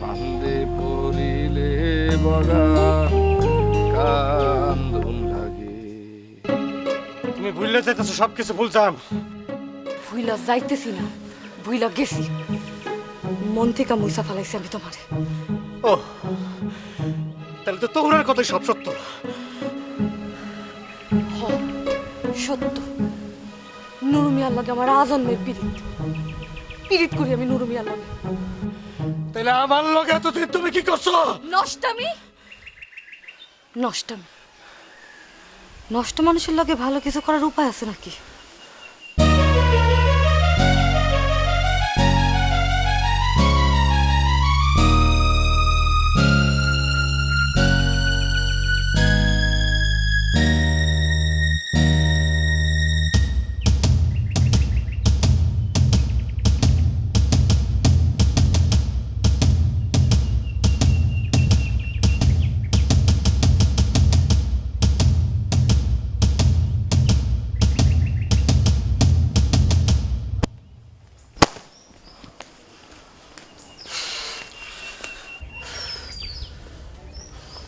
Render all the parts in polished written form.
ফান্দে পড়িলে বগা কান্দন লাগে। তুমি ভুললে যাইতেছো, সবকিছু ভুলছাম। ভুইলা যাইতেছি না, ভুইলা গেছি। মন থেকে মুইসা ফেলাইছি আমি তোমারে। ও তাহলে তো তোমরার কথাই সব সত্য। হ, সত্য। নুরু মিয়ার লগে আমার আজন্মের পীড়িত। পীড়িত করি আমি নুরু মিয়ার লগে। তাহলে আমার লগে এতদিন তুমি কি করছো? নষ্টামি, নষ্টামি। নষ্ট মানুষের লগে ভালো কিছু করার উপায় আছে নাকি?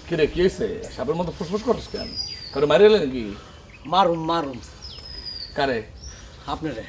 কিরে কি হয়েছে? সাপের মতো ফুসফুস করছ কেন? কারো মারি এলে নাকি? মারুম মারুম কারে? আপনারে।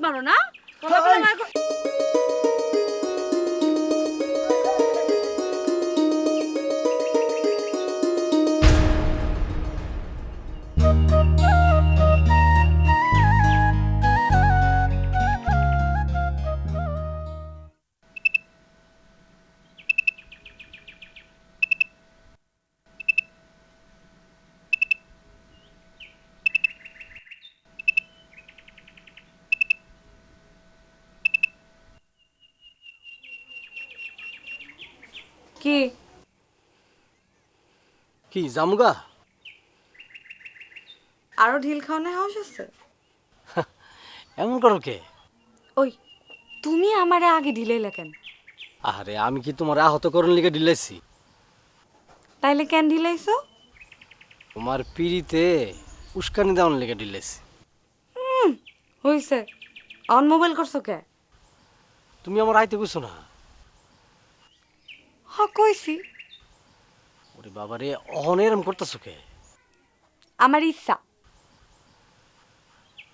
মারো না, পোলা মারো। কি কি জামুগা? আরো ঢিল খাওয়ানোর হাউস আছে? এমন করো কে? ওই তুমি আমারে আগে ঢিলাইলা কেন? আরে আমি কি তোমার আহত করণ লিগে ঢিলাইছি? তাইলে কেন ঢিলাইছো? তোমার পিড়িতে উস্কানি দেওয়ার লিগে ঢিলাইছি। হইছে, অন মোবাইল করছো কে? তুমি আমার আইতে কইছো না? হ কইছি। ওরে বাবারে, অহনে এরম করতেছো কে? আমার ইচ্ছা।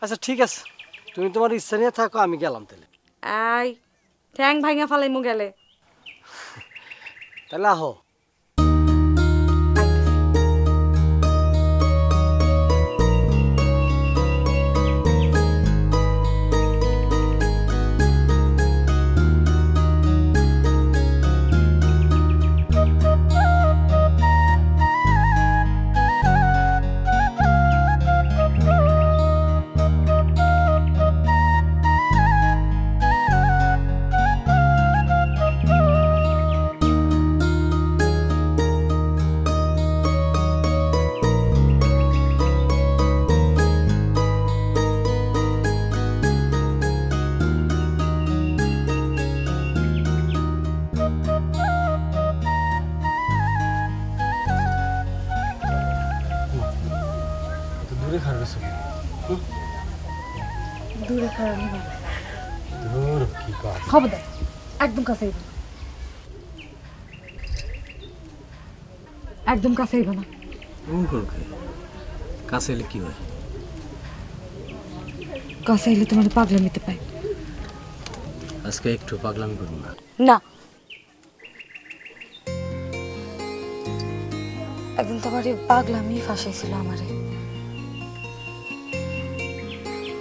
আচ্ছা ঠিক আছে, তুমি তোমার ইচ্ছা নিয়ে থাকো, আমি গেলাম তাহলে। আই ঠ্যাং ভাঙা ফালাইমু গেলে। তাহলে আহো। দূরে খারাপ দূরে খারাপ না, দূর কি কাজ? খবরদার একদম কাছে আইবা, একদম কাছে আইবা না। এমন করো কে? কাছে এলে কি হয়? কাছে আইলে তোমার পাগলা নিতে পাই। আজকে একটু পাগলামি করুন না। না, একদিন তোমার এই পাগলামি ফাঁসাইছিল আমারে।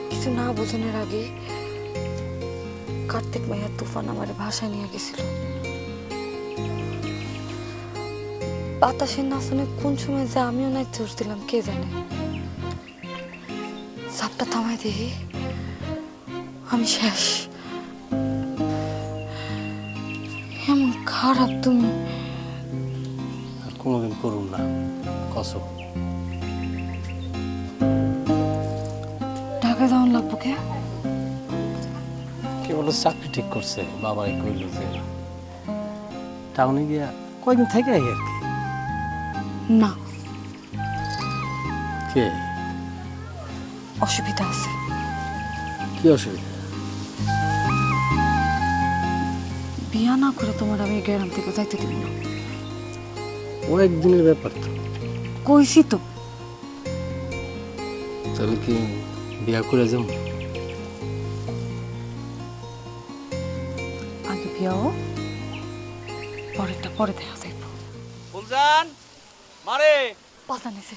কিছু না বোঝানোর আগে কার্তিক মাইয়া তুফান আমারে ভাষায় নিয়ে গেছিল। বাতাসের নাচনে কোন সময় যে আমিও নাচতে উঠছিলাম কে জানে। সাপটা থামাই দেখি আমি শেষ। এমন খারাপ তুমি আর কোনোদিন করুন না কসম। ঢাকায় যাওয়ান লাগবো কে? কেবল চাকরি ঠিক করছে, বাবাই কইল যে টাউনে গিয়া কয়দিন থেকে আর কি। না, কে? অসুবিধা আছে। কি অসুবিধা? বিয়া না করে তোমার আমি গ্রাম থেকে যাইতে দিব না। ও একদিনের ব্যাপার তো। কইছি তো। তাহলে কি বিয়া করে যাম? আগে বিয়াও, পরেরটা পরে দেখা যাইব। ফুলজান মারে পাতা নেছে।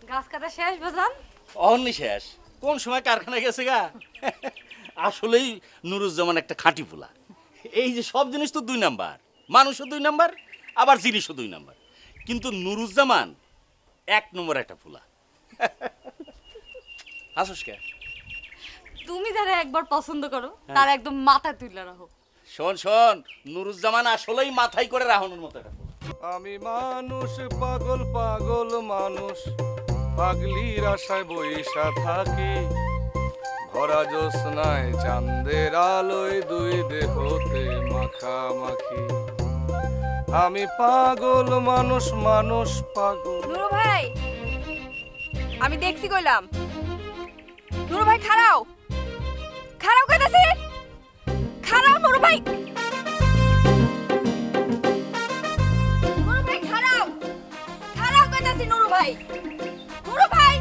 গাছ কাটা শেষ বাজান? অহনি শেষ। কোন সময় কারখানায় গেছে গা। আসলেই নুরুজ্জামান একটা খাঁটি ফুলা। এই যে সব জিনিস তো 2 নাম্বার, মানুষও 2 নাম্বার, আবার জিনিসও 2 নাম্বার, কিন্তু নুরুজ্জামান 1 নম্বর একটা ফুলা। হাসুস কে? তুমি যারা একবার পছন্দ করো তার একদম মাথা তুলে রাখো। শোন শোন, নুরুজ্জামান আসলেই মাথায় করে রাহনের মতো একটা ফুলা। আমি মানুষ পাগল পাগল মানুষ, পাগলির আশায় বইসা থাকি, ভরা জ্যোৎস্নায় চাঁদের আলোয় 2 দেহতে মাখামাখি। আমি পাগল মানুষ, মানুষ পাগল। নুরু ভাই, আমি দেখছি কইলাম। নুরু ভাই খাড়াও, খাড়াও কইতাছি, খাড়াও নুরু ভাই। নুরু ভাই খাড়াও, খাড়াও কইতাছি নুরু ভাই। নুরু ভাই,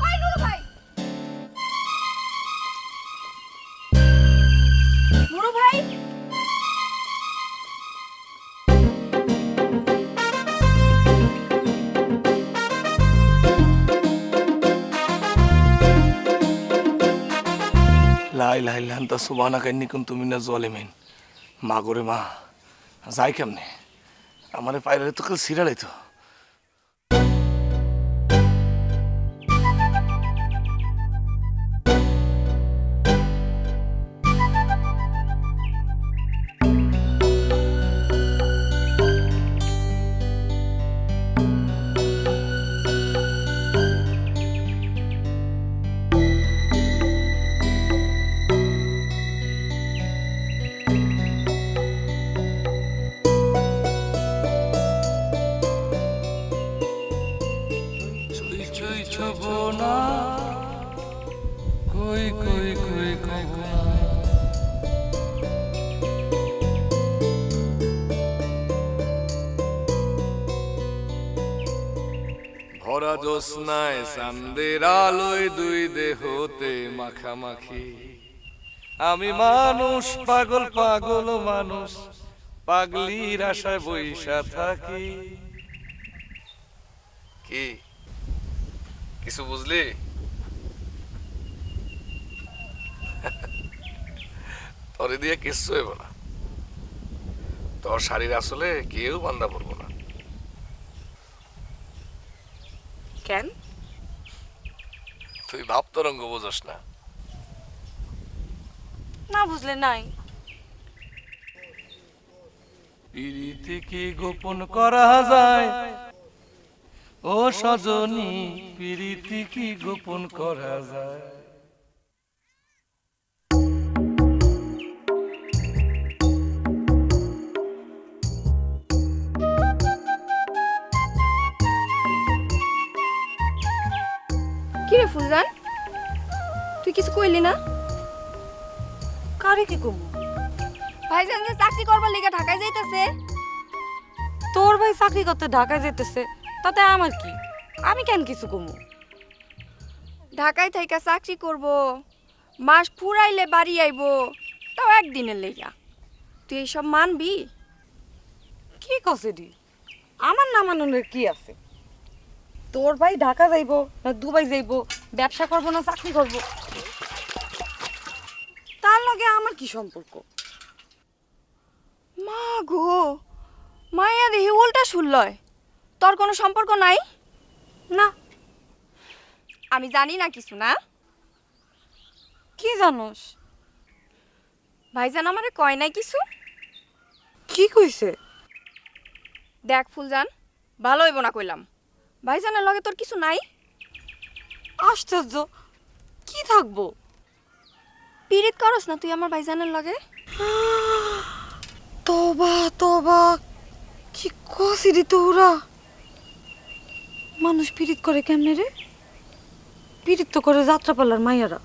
ওই নুরু ভাই, নুরু ভাই। লা ইলাহা ইল্লা আনতা সুবহানাকা ইন্নী কুনতু মিনাজ জালিমিন। মা গোরে মা, যাই কেমনে? আমারে পাইলে তো কাল সিরালাই তো। ছুঁই ছুঁই ছবো না, কই কই কই কই কই। ভরা জ্যোৎস্নায় চাঁদের আলোয় 2 দেহতে মাখামাখি। আমি মানুষ পাগল পাগল মানুষ, পাগলির আশায় বইসা থাকি। কি কিছু বুঝলি? তোরে দিয়ে কিচ্ছু হইব না। তোর শাড়ির আসলে কেউ বান্দা পড়বো না। কেন? তুই ভাব তরঙ্গ বোঝস না। না বুঝলে নাই। পিরিতি কি গোপন করা যায়? ও সজনী, পিরিতি কি গোপন করা যায়? কি রে ফুলজান, তুই কিছু কইলি না? কারে কি কমু? ভাইজান যে চাকরি করবার লিগে ঢাকায় যাইতেছে। তোর ভাই চাকরি করতে ঢাকায় যেতেছে, তাতে আমার কি? আমি কেন কিছু কমু? ঢাকায় থাইকা চাকরি করব, মাস ফুরাইলে বাড়ি আইব, তাও একদিনের লেগা। তুই এইসব মানবি? কি কছে দি? আমার না মাননের কি আছে? তোর ভাই ঢাকা যাইব না দুবাই যাইব, ব্যবসা করব না চাকরি করব, তার লগে আমার কি সম্পর্ক? মা গো, মায়া দেহি উল্টা শুনলয়। তোর কোনো সম্পর্ক নাই? না। আমি জানি না কিছু না। কি জানোস? ভাইজান আমারে কয় নাই কিছু। কি কইছে? দেখ ফুলজান, ভালো হইব না কইলাম। ভাইজানের লগে তোর কিছু নাই? আশ্চর্য, কি থাকবো? পিরিত করস না তুই আমার ভাইজানের লগে? তোবা তোবা, কি কষি রে তোরা! মানুষ পিরিত করে কেমনে রে? পিরিত তো করে যাত্রাপালার মাইয়ারা।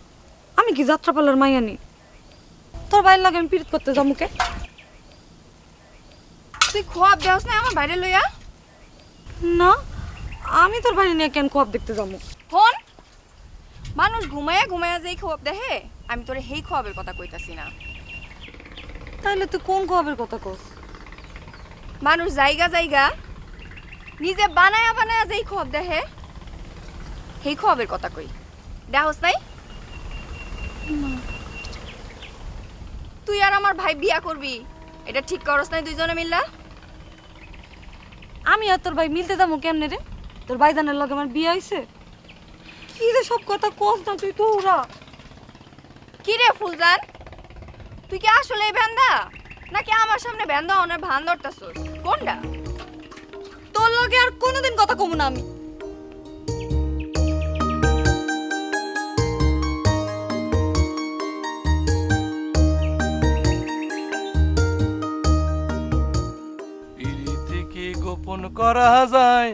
আমি কি যাত্রাপালার মাইয়া নি? তোর ভাইয়ের লাগে আমি পিরিত করতে যাবো কে? তুই খোয়াব দেওস না আমার বাইরে লইয়া? না, আমি তোর বাড়ি নিয়ে কেন খোয়াব দেখতে যাবো? ফোন মানুষ ঘুমায়া ঘুমায়া যেই খোয়াব দেহে, আমি তোরে হেই খোয়াবের কথা কইতাছি না। তাইলে তুই কোন খোয়াবের কথা কস? মানুষ জায়গা জায়গা নিজে বানায়া বানায়া যেই খোয়াব দেহে, হেই খোয়াবের কথা কই। দেহস নাই? তুই আর আমার ভাই বিয়া করবি, এটা ঠিক করস নাই দুইজনে মিল্লা? আমি আর তোর ভাই মিলতে যাবো কেমনে রে? তোর ভাইজানের লগে আমার বিয়ে হয়েছে? কি রে সব কথা কস না তুই তোরা? কি রে ফুলজান, তুই কি আসলে ভ্যান্দা নাকি আমার সামনে ভ্যান্দা অনার ভান ধরতাছস? কোনটা? তোর লগে আর কোনোদিন কথা কমু না আমি। পিরিতি কি গোপন করা যায়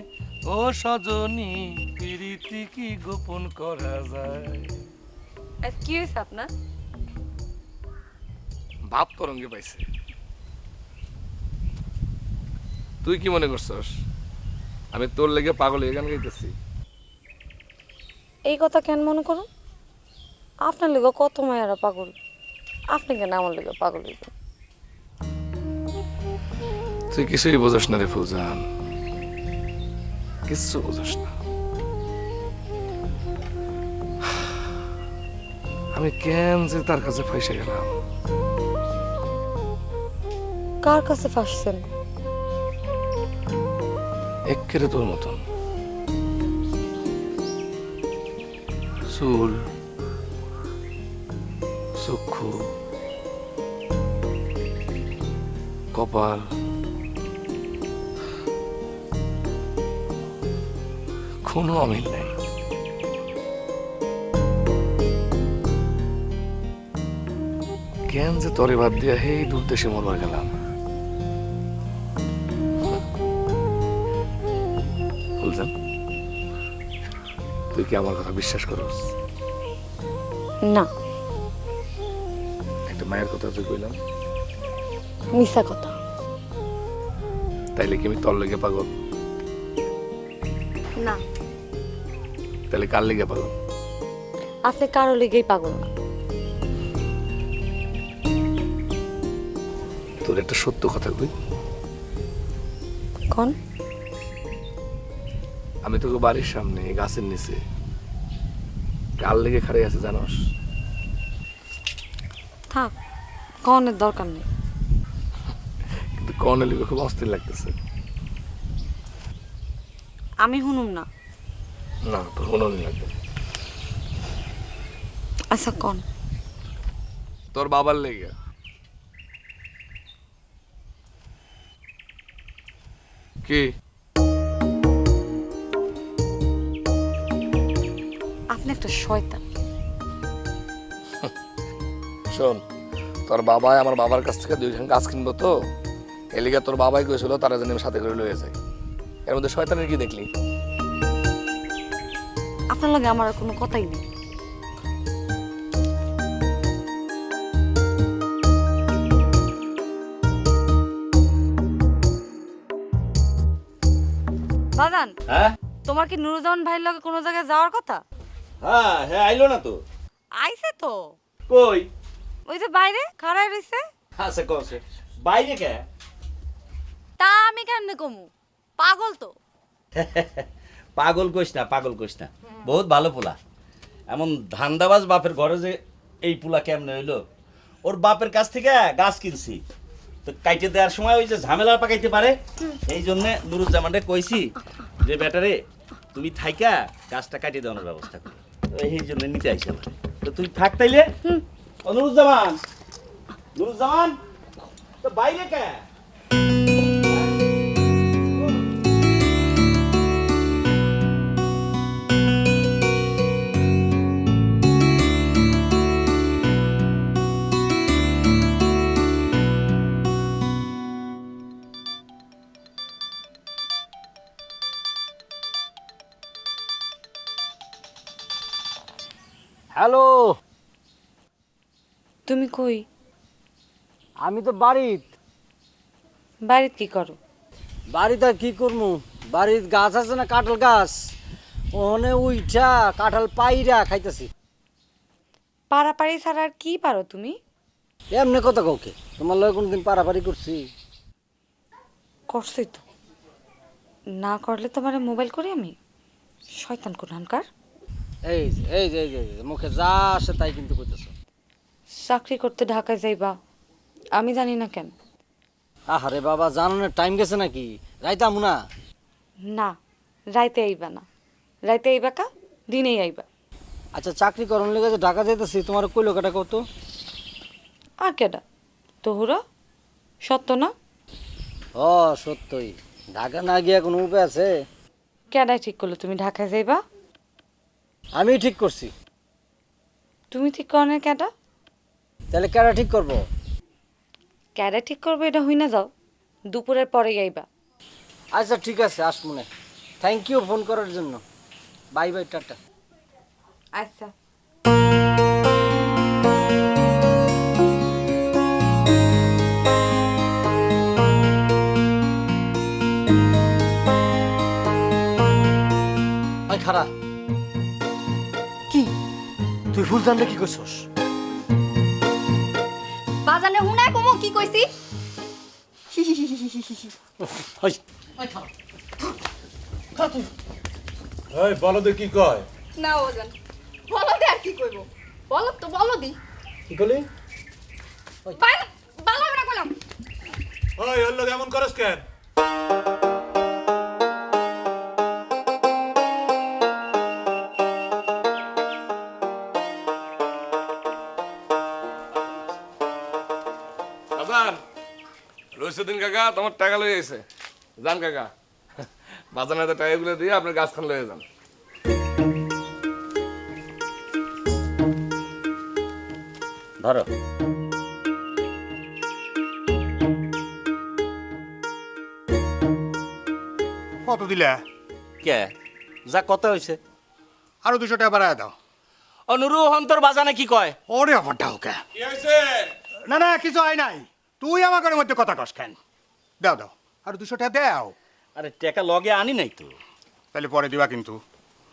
ও সজনী, পিরিতি কি গোপন করা যায়? কি হয়েছে আপনার? ভাব তরঙ্গে পাইছে। তুই কি মনে করছস আমি তোর লেগে পাগল হয়ে গান গাইতেছি? এই কথা কেন মনে করো? আপনার লেগে কত মায়েরা পাগল, আপনি কেন আমার লেগে পাগল হইবেন? তুই কিছুই বোঝস না রে ফুলজান, কিছু বোঝস না। আমি কেন যে তার কাছে ফাইসে গেলাম। কার কাছে ফাঁসছেন? এক্কেরে তোর মতন চুল, চক্ষু, কপাল, কোনো অমিল নাই। কেন যে তরে বাদ দিয়া হেই দূর দেশে মরবার গেলাম। ফুলজান, তুই কি আমার কথা বিশ্বাস করস? না, একটা মায়ের কথা তুই কইলাম, মিশা কথা। তাইলে কি আমি তোর লেগে পাগল? না, তাহলে কার লেগে পাগল? আপনি কারো লেগেই পাগল না। তোর একটা সত্য কথা কই, কোন? আমি তোকে বাড়ির সামনে গাছের নিচে কার লেগে খাড়াই আছে জানোস? থাক, কনের দরকার নেই। কিন্তু কনে লেগে খুব অস্থির লাগতেছে। আমি শুনুম না। না, তোর মনে লাগবে। আচ্ছা কন। তোর বাবার লেগে। কি? আপনি একটা শয়তান। শোন, তোর বাবাই আমার বাবার কাছ থেকে 2 গাছ কিনবো তো, এলিগা তোর বাবাই কইছিল তারা যেন সাথে করে লয়ে যায়। এর মধ্যে শয়তানের কি দেখলি? আপনার লগে আমার আর কোনো কথাই নেই। বাজান, হ্যাঁ তোমার কি নুরুজ্জামান ভাইয়ের লগে কোনো জায়গায় যাওয়ার কথা? হ্যাঁ হ্যাঁ আইলো না তো। আইছে তো, কই? ওই যে বাইরে খাড়াই রইছে। আচ্ছা কছে বাইরে কে? তা আমি কেমনে কমু, পাগল তো। পাগল কইস না, পাগল কইস না, বহুত ভালো পোলা। এমন ধান্দাবাজ বাপের ঘরে যে এই পোলা কেমনে হইলো? ওর বাপের কাছ থেকে গাছ কিনছি, তো কাইটে দেওয়ার সময় ওই যে ঝামেলা পাকাইতে পারে, এই জন্যে নুরুজ্জামানরে কইছি যে ব্যাটারে তুমি থাইকা গাছটা কাটিয়ে দেওয়ার ব্যবস্থা করো, তো এই জন্য নিতে আইসি আমার। তো তুই থাক তাইলে। ও নুরুজ্জামান, নুরুজ্জামান তো বাইরে কে? হ্যালো, তুমি কই? আমি তো বাড়িত। বাড়িত কি করো? বাড়িতে কি করবো, বাড়ির গাছ আছে না, কাঁঠাল গাছ, ওখানে উইঠা কাঁঠাল পাইরা খাইতেছি। পাড়াপাড়ি ছাড়া আর কি পারো তুমি? এমনি কথা কাউকে, তোমার লগে কোনদিন পারাপারি করছি? করছি তো, না করলে তোমার মোবাইল করি আমি, শয়তান কোনহানকার। এই যে এই যে এই যে এই যে, মুখে যা আসে তাই কিন্তু কইতেছ। চাকরি করতে ঢাকায় যাইবা, আমি জানি না কেন? আহারে বাবা, জানানোর টাইম গেছে নাকি? যাইতাম না। না, রাইতে আইবা না। রাইতে আইবা কা, দিনেই আইবা। আচ্ছা, চাকরি করার লেগে যে ঢাকা যাইতেছি, তোমার কইলো কাটা কত? আর কেডা? তোহরা সত্য না? ও সত্যই, ঢাকা না গিয়া কোনো উপায় আছে? কেডাই ঠিক করলো তুমি ঢাকায় যাইবা? আমি ঠিক করছি। তুমি ঠিক করো না কেডা? তাহলে কেডা ঠিক করবো? কেডা ঠিক করবো এটা হই না, যাও দুপুরের পরে আইবা। আচ্ছা ঠিক আছে, আসমুনে। থ্যাংক ইউ ফোন করার জন্য। Bye bye, tata. আচ্ছা। আই খারা, কি তুই ভুল জানলে কি কইছস? বাজানে হুনায় কমো কি কইছি? ওই এই বলদে কি কয়? না ওজন বলদে আর কি কইব? বলদ তো বলদি। কি কইলি? ভালো করে কইলাম। ওই ওর লোক এমন করস কেন? বাজান, রইসুদ্দিন কাকা তোমার টাকা লয়ে গেছে। যান কাকা, বাজান হাতে টাকাগুলো দিয়ে আপনার গাছখান লয়ে যান। ধরো। কত দিলে? কে যা কথা হইছে? আরো 200 টাকা বাড়ায় দাও। ও নুরু, অন্তর বাজানে কি কয়? ওরে আবার ডাউকে। কি হয়েছে? না না, কিছু হয় নাই। তুই আমার মধ্যে কথা কস কেন? দাও দাও, আরো 200 টাকা দাও। আরে টাকা লগে আনি নাই তো। তাহলে পরে দিবা কিন্তু।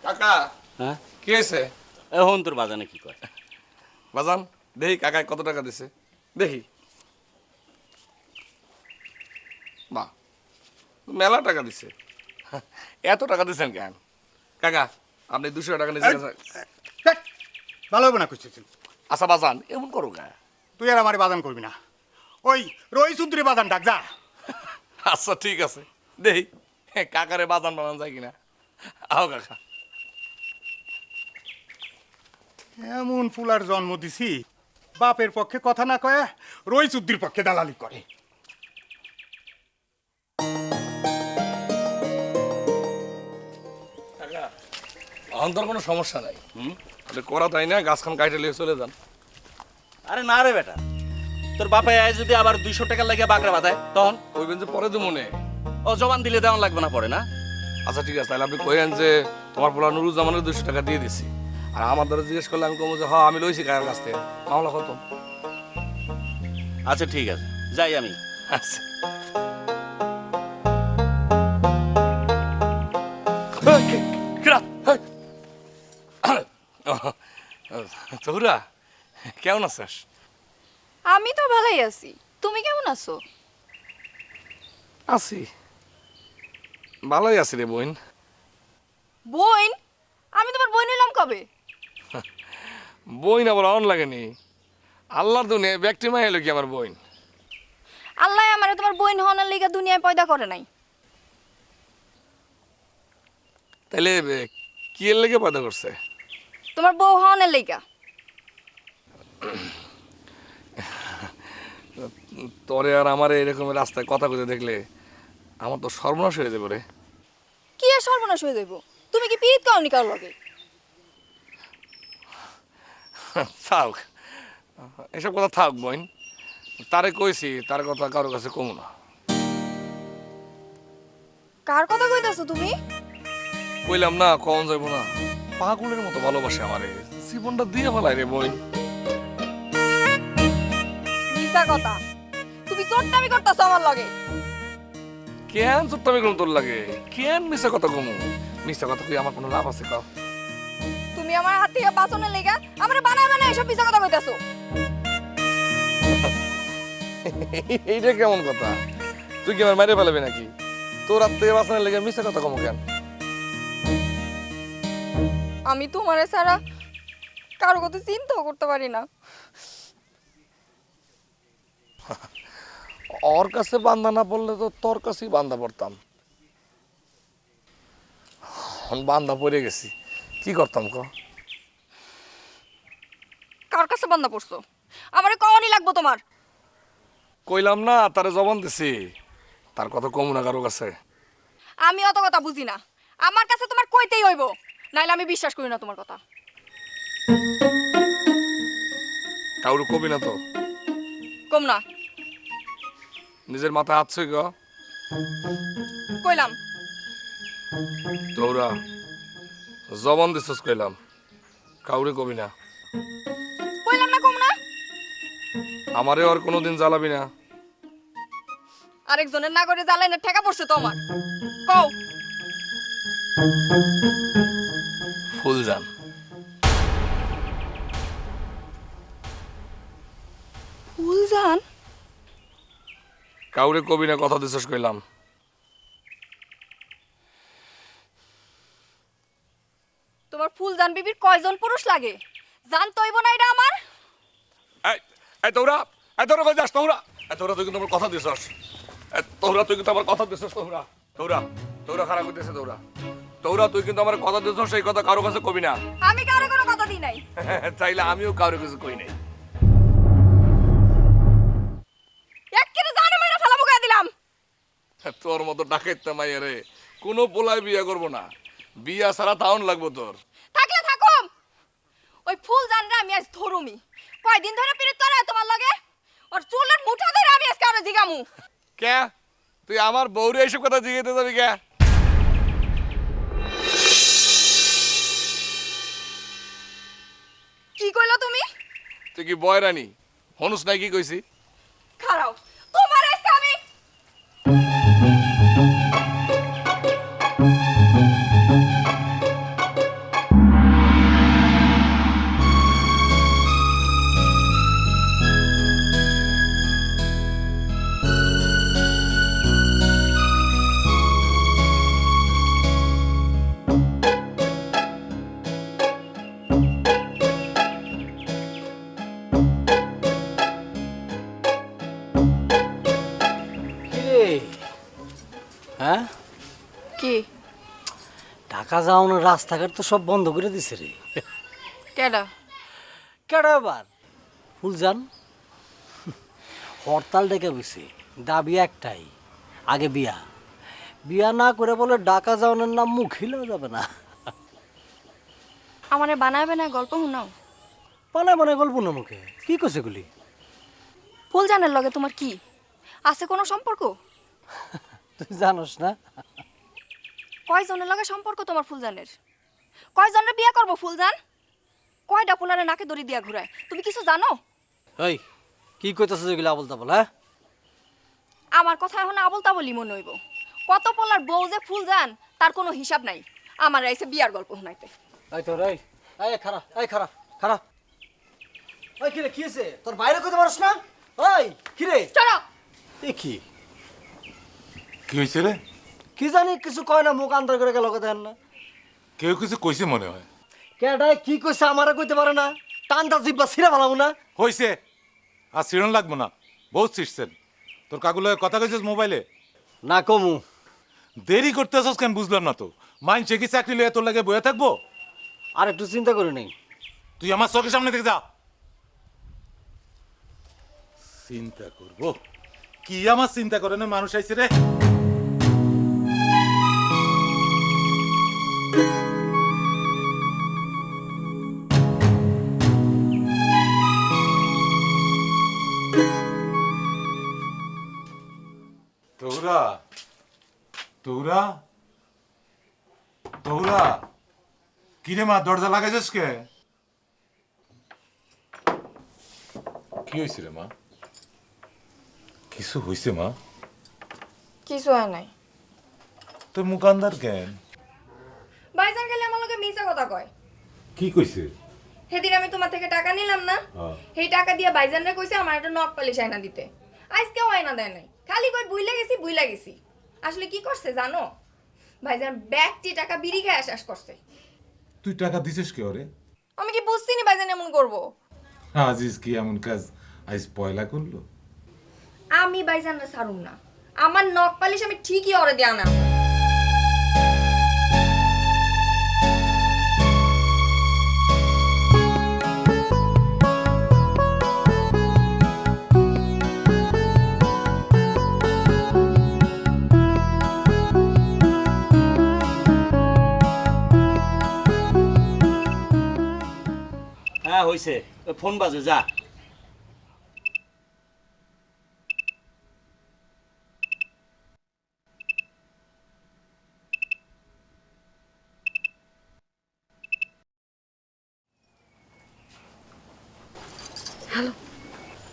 কাকা, হ্যাঁ, কি হয়েছে? এখন তোর বাজানে কি কয়? বাজান দেখি কাকায় কত টাকা দিছে, দেখি। বাহ, মেলা টাকা দিছে। এত টাকা দিছেন কেন কাকা? আপনি 200 টাকা নিয়েছেন। দেখ, ভালো হবে না কইছিস। আচ্ছা বাজান, এমন করো গা। তুই আর আমার বাদান করবি না। ওই রই সুদ্রি বাদান ডাক যা। আচ্ছা ঠিক আছে, দেখি কাকারে বাজান বানান যায় কিনা। আও কাকা। এমন ফুলার জন্ম দিছি, বাপের পক্ষে কথা না কয়ে রই সুদ্রির পক্ষে দালালি করে। কাকা, অন্তর কোনো সমস্যা নাই। আপনি করা তাই না, গাছখান কাইটে লিয়ে চলে যান। আরে না রে বেটা, তোর বাপে আয় যদি আবার 200 টাকা লাগে বাগড়া বাঁধায় তখন? কইবেন যে পরে তো মনে। ও জবান দিলে দেওয়ান লাগবে না পরে না? আচ্ছা ঠিক আছে, তাহলে আপনি কইেন যে তোমার পোলা নুরুজ্জামানের 200 টাকা দিয়ে দিছি। আর আমার দ্বারা জিজ্ঞেস করলে আমি কমো যে হ্যাঁ আমি লইছি কাকার কাছ থেকে, মামলা খতম। আচ্ছা ঠিক আছে, যাই আমি। আচ্ছা। তোরা কেমন আছিস? আমি তো ভালোই আছি, তুমি কেমন আছো? আছি, ভালোই আছি রে বোন। বোন? আমি তোমার বোন হইলাম কবে? বইন আবার অন লাগেনি, আল্লাহর দুনিয়ায় ব্যক্তি মাই এলো কি আমার বইন। আল্লাহ আমারে তোমার বোন হওয়ার লিগা দুনিয়ায় পয়দা করে নাই। তাইলে কি এর লেগে পয়দা করছে? তোমার বউ হওয়ার লিগা। তোরে আর আমার এরকম রাস্তায় কথা কইতে দেখলে আমার তো সর্বনাশ হয়ে যাবে রে। কি আর সর্বনাশ হয়ে যাইব? তুমি কি পিরিত কাউনি কার লগে? থাক, এসব কথা থাক বোন। তারে কইছি তার কথা কারো কাছে কমু না। কার কথা কইতাছো তুমি? কইলাম না, কম যাইব না। পাগলের মতো ভালোবাসে আমারে, জীবনটা দিয়ে ফেলাই রে বোন। মিছা কথা। তুমি চোট্টামি করতাছো আমার লগে। কেন চুট্টামি করুন তোর লাগে? কেন মিশা কথা কমু? মিশা কথা কই আমার কোনো লাভ আছে কাও? তুমি আমার হাত থেকে বাঁচানোর লিগা আমারে বানায় বানায় এসব মিছা কথা কইতাছো। এইটা কেমন কথা? তুই কি আমার মাইরে ফেলাবি নাকি? তোর হাত থেকে বাঁচানোর লেগে মিশা কথা কমু কেন? আমি তোমারে ছাড়া কারো কথা চিন্তাও করতে পারি না। ওর কাছে বান্দা না পড়লে তো তোর কাছেই বান্দা পড়তাম। বান্দা পড়ে গেছি, কি করতাম ক? কার কাছে বান্দা পড়ছো? আমারে কওয়ানি লাগবো তোমার। কইলাম না, তারে জবান দিছি, তার কথা কমু না কারো কাছে। আমি অত কথা বুঝি না, আমার কাছে তোমার কইতেই হইব, নাইলে আমি বিশ্বাস করি না তোমার কথা। কাউরে কবি না তো? কম না। নিজের মাথায় হাত ছুঁই গ। কইলাম। তোরা জবান দিছিস, কইলাম কাউরে কবি না। কইলাম না কম না। আমারে আর কোনোদিন জ্বালাবি না। আরেকজনের না করে জ্বালাই না ঠেকা পড়ছে তো আমার। কও। ফুলজান। ফুলজান? কাউরে কবি না, কথা দিছিস কইলাম। তোমার ফুলজান বিবির কয়জন পুরুষ লাগে জানতে হইব না এটা আমার? এই তোরা, এই তোরা কই যাস? তোরা, এই তোরা তুই কিন্তু আমার কথা দিছিস। এই তোরা তুই কিন্তু আমার কথা দিছিস। তোরা তোরা তোরা খারাপ করতেছে। তোরা তোরা তুই কিন্তু আমার কথা দিছিস, সেই কথা কারো কাছে কবি না। আমি কারো কোনো কথা দিই নাই। চাইলে আমিও কারো কিছু কই নাই। এক্কেরে জানে মাইরা ফেলামু কইয়া দিলাম। তোর মতো ডাকাইতে মাইয়া রে কোনো পোলায় বিয়া করবো না। বিয়া ছাড়া তাউন লাগবো তোর। থাকলে থাকুম। ওই ফুলজানরে আমি আজ ধরুমি। কয়দিন ধরে পিরিত করে তোমার লগে? ওর চুলের মুঠা ধরে আমি আজকে আরো জিগামু। কে তুই আমার বউরে এইসব কথা জিজ্ঞেতে যাবি কে? কি কইলা তুমি? তুই কি বয়রানি হনুস নাই? কি কইছি? খারাও তোমার আজকে আমি। হ্যাঁ, কি ঢাকা যাওয়ানোর রাস্তাঘাট তো সব বন্ধ করে দিছে রে। কেডা? কেডা আবার? ফুলজান হরতাল ডেকে বসে, দাবি একটাই, আগে বিয়া। বিয়া না করে বলে ঢাকা যাওয়ানোর নাম মুখিলেও যাবে না। আমারে বানাবে না গল্প শুনাও। পালে মনে গল্প না মুখে কি করছে গুলি? ফুলজানের লগে তোমার কি আছে কোনো সম্পর্ক? তুই জানোস না? কয়জনের লগে সম্পর্ক তোমার ফুলজানের? কয়জনের বিয়ে করবো ফুলজান? কয়টা পোলারে নাকে দড়ি দিয়া ঘুরায় তুমি কিছু জানো? ওই কি কইতাছ যেগুলো আবল তাবল? হ্যাঁ, আমার কথা এখন আবল তাবলই মনে হইব। কত পোলার বউ যে ফুলজান তার কোনো হিসাব নাই। আমার আইছে বিয়ার গল্প শুনাইতে। এই তোর এই খারা এই খারা খারা ওই কিরে কি হয়েছে তোর বাইরে কইতে পারছ না ওই কিরে চলো এ কি কি হয়েছে রে? কি জানি কিছু কয় না মুখ আন্দার করে গেল কথা না কেউ কিছু কইছে মনে হয়। কেডাই কি কইছে আমারে কইতে পারে না টানটা জিব্বা ছিঁড়া ভালাম না হয়েছে, আর ছিড়ন লাগবো না, বহুত ছিড়ছেন। তোর কাকুর লগে কথা কইছিস মোবাইলে? না কমু দেরি করতেছস কেন বুঝলাম না তো। মাইনছে কি চাকরি লইয়া তোর লাগে বয়ে থাকবো? আর একটু চিন্তা করে নেই তুই আমার চোখের সামনে থেকে যা। চিন্তা করবো কি? আমার চিন্তা করে না মানুষ আইছে রে। তোরা তোরা তোরা কিরে মা, দরজা লাগাইছিস কে? কি হয়েছে রে মা? কিছু হয়েছে মা? কিছু হয় নাই। তোর মুকান্দার কেন? ভাইজান খালি আমার লগে মিছা কথা কয়। কি কইছে? সেদিন আমি তোমার থেকে টাকা নিলাম না, হ্যাঁ। সেই টাকা দিয়ে ভাইজানরে কইছে আমার একটা নখ পালিশ আয়না দিতে। আজকেও আয়না দেয় নাই, খালি কই বুইলা গেছি। আসলে কি করছে জানো? ভাইজান ব্যাগটি টাকা বিড়ি খায় শেষ করছে। তুই টাকা দিছিস কে ওরে? আমি কি বুঝছি নি ভাইজান এমন করবো? আজিজ কি এমন কাজ আজ পয়লা করলো? আমি ভাইজানরে ছাড়ুম না, আমার নখ পালিশ আমি ঠিকই ওরে দেয়া না। হ্যাঁ হইছে, ফোন বাজে, যা।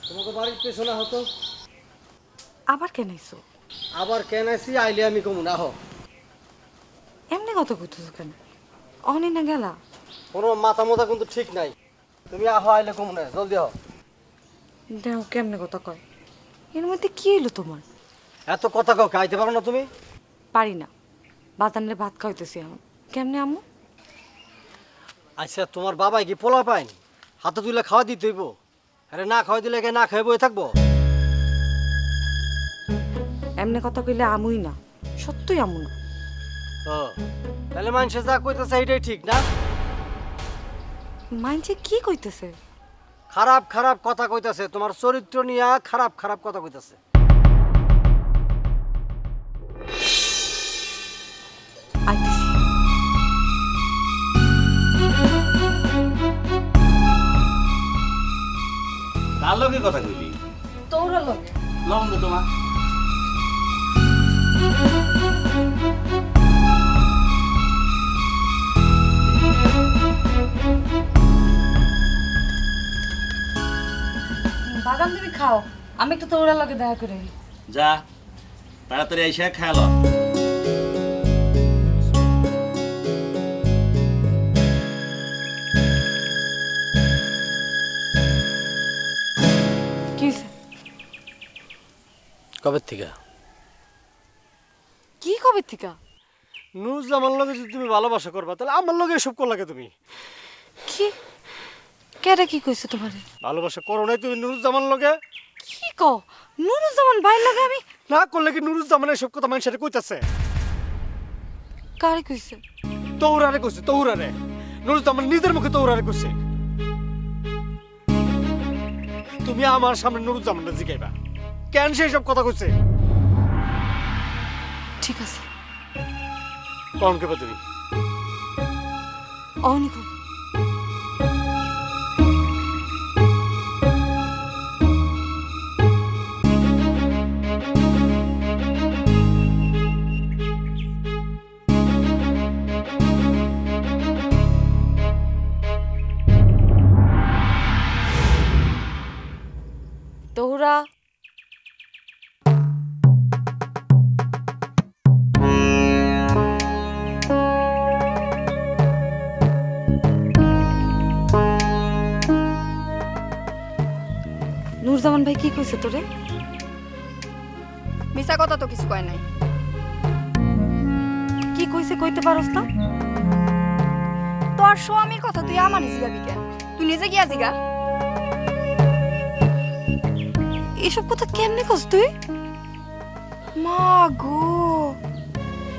তোমাকে বাড়ির পেছনে হতো আবার কেন আইছো? আবার কেন আইছি আইলে আমি কমু না হো এমনি কথা কইতেছো কেন? অনি না গেলা? কোনো মাথা মোথা কিন্তু ঠিক নাই তুমি আহো আইলে কমু না জলদি আহো দেও কেমনে কথা কয়? এর মধ্যে কি হইলো তোমার? এত কথা কাউ খাইতে পারো না তুমি পারি না, বাজানের ভাত খাইতেছি এখন। কেমনে আম্মু? আচ্ছা তোমার বাবাই কি পোলা পাইন হাতে তুলে খাওয়া দিতে হইব? আরে না খাওয়া দিলে না খাই বই থাকবো? এমনি কথা কইলে আমুই না, সত্যই আমু না। ও তাহলে মানুষে যা কইতেছে এটাই ঠিক না? মাইনছে কি কইতেছে? খারাপ খারাপ কথা কইতাছে, তোমার চরিত্র নিয়ে খারাপ খারাপ কথা কইতাছে। আইতেছি। কার লগে কথা কইলি? তোরা লগে লবঙ্গ তোমার। বাদাম তুমি খাও, আমি একটু তোরা লগে দেখা করে আই। যা, তাড়াতাড়ি আইসা খেয়াল। কি হইছে? কবে থেকে কি কবে থেকে? নুরুজ্জামান লগে যদি তুমি ভালোবাসা করবা তাহলে আমার লগে এসব কর লাগে তুমি কি কেডা কি কইছে তোমারে? ভালোবাসা করো নাই তুমি নুরুজ্জামান লগে? কি কও? নুরুজ্জামান ভাই লগে আমি? না করলে কি নুরুজ্জামান এসব কথা মানুষের কইতাছে? কারে কইছে? তৌরারে কইছে, তৌরারে। নুরুজ্জামান নিজের মুখে তৌরারে কইছে। তুমি আমার সামনে নুরুজ্জামানকে জিগাইবা কেন সে সব কথা কইছে? ঠিক আছে, কম কেবা তুমি অনেক তোরা নুরজামান ভাই কি কইছে তোরে? মিছা কথা তো কিছু কয় নাই। কি কইছে কইতে পারোস না? তোর স্বামীর কথা তুই আমার জিগাবি কেন? তুই নিজে গিয়া জিগা। এসব কথা কেমনে কস তুই? মা গো,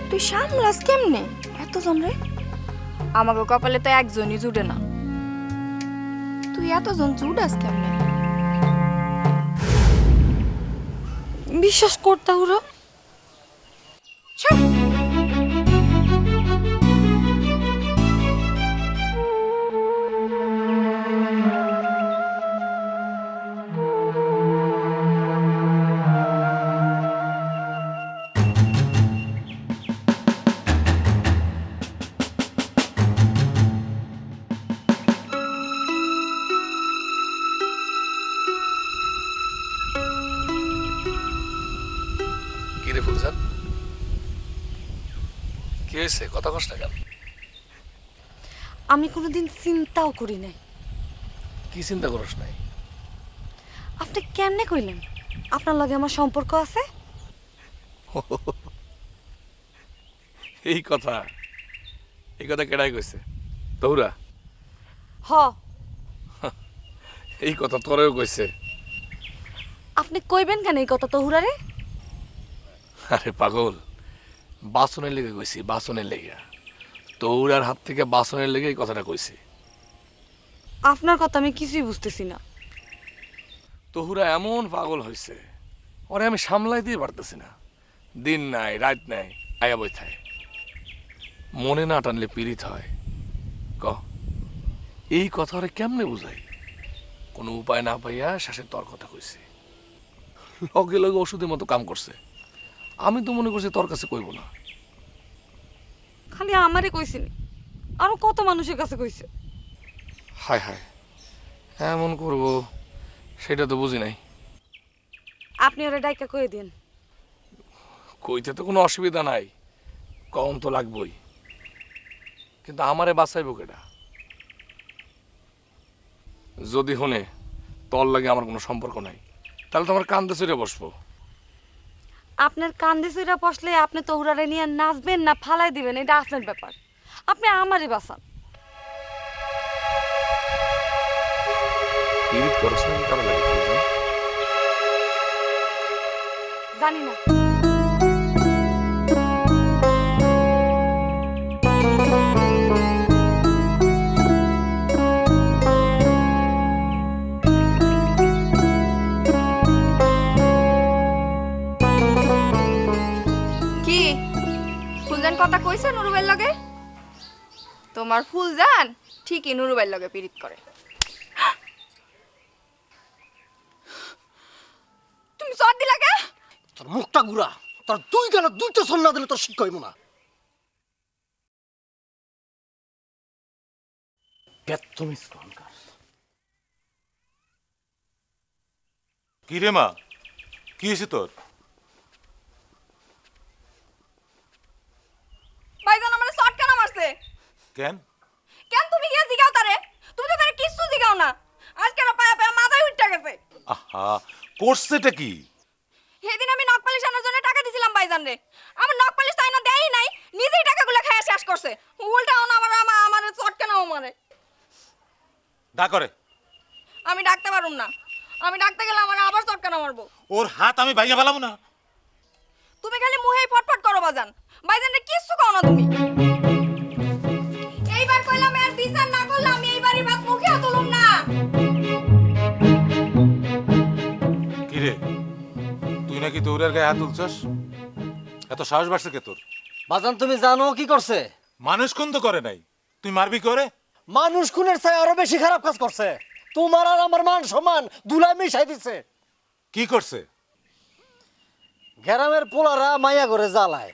তুই সামলাস কেমনে এত জনরে? আমাকে কপালে তো একজনই জুড়ে না, তুই এতজন জুড়াস কেমনে? বিশ্বাস করতা হুরা? কি রে ফুলজান, কি হয়েছে? কথা কষ্ট কেন? আমি কোনোদিন চিন্তাও করি নাই। কি চিন্তা করস নাই? আপনি কেমনে কইলেন আপনার লগে আমার সম্পর্ক আছে? এই কথা কেডাই কইছে? তৌরা? হ। এই কথা তোরেও কইছে? আপনি কইবেন কেন এই কথা তহুরারে? আরে পাগল, বাসনের লেগে কইছি, বাসনের লেগে। তৌরার হাত থেকে বাসনের লেগে এই কথাটা কইছি। আপনার কথা আমি কিছুই বুঝতেছি না। তহুরা এমন পাগল হয়েছে, ওরে আমি সামলাই দিয়ে পারতেছি না। দিন নাই রাত নাই আয়া বই থায়। মনে না টানলে পীড়িত হয়। ক এই কথা ওরে কেমনে বুঝাই? কোনো উপায় না পাইয়া শেষে তোর কথা কইছি। লগে লগে ওষুধের মতো কাম করছে। আমি তো মনে করছি তোর কাছে কইব না। খালি আমারে কইছিনি, আরো কত মানুষের কাছে কইছে। হায় হায়, এমন করব সেটা তো বুঝি নাই। আপনি ওরে ডাইকা কয়ে দিন। কইতে তো কোনো অসুবিধা নাই, কম তো লাগবই। কিন্তু আমারে বাঁচাইব কেডা? যদি হনে তোর লাগে আমার কোনো সম্পর্ক নাই, তাহলে তো আমার কান্দে চড়ে বসবো। আপনার কান্দে চইরা বসলে আপনি তহুরারে নিয়ে নাচবেন না ফালাই দিবেন, এটা আপনার ব্যাপার। আপনি আমারই বাঁচান। পীড়িত করছ নাকি কারো লাগে ফুলজান? জানি না। কি ফুলজান কথা কইছে নুরুবের লগে? তোমার ফুলজান ঠিকই নুরুবের লগে পীড়িত করে। তুমি সর দিলা কে? তোর মুখটা গুড়া, তোর দুই গালে দুইটা সল না দিলে তোর শিক্ষা হইব না। কি রে মা, কি হয়েছে তোর? ভাইজান আমারে শর্ট কেন মারছে? কেন? কেন তুমি গিয়া জিগাও তারে? তুমি তো তারে কিছু জিগাও না। আজকে না পায়া পায়া মাথায় উঠতে গেছে। আহা, করছেটা কি? সেদিন আমি নখ পালিশ আনার জন্য টাকা দিছিলাম ভাইজান রে। আমার নখ পালিশ তাই না দেয়ই নাই, নিজেই টাকাগুলো খাইয়া শেষ করছে। উল্টা আমার শর্ট কেন মারে? ডাক করে। আমি ডাকতে পারুম না। আমি ডাকতে গেলে আমার আবার শর্ট কেন মারবো? ওর হাত আমি ভাইয়া ফেলাম না। তুমি খালি মুহেই ফটফট করো বাজান। ভাইজান রে কিচ্ছু কও না তুমি। এইবার কইলাম এর বিচার না করলে আমি এইবারই ভাত মুখে তুলুম না। কি রে, তুই নাকি দৌড়ের গায়ে হাত তুলছস? এত সাহস বাড়ছে কে তোর? বাজান তুমি জানো কি করছে? মানুষ খুন তো করে নাই, তুই মারবি করে? মানুষ খুনের চাই আরো বেশি খারাপ কাজ করছে। তোমার আর আমার মান সমান দুলাই মিশাই দিছে। কি করছে? গ্রামের পোলারা মাইয়া করে জ্বালায়,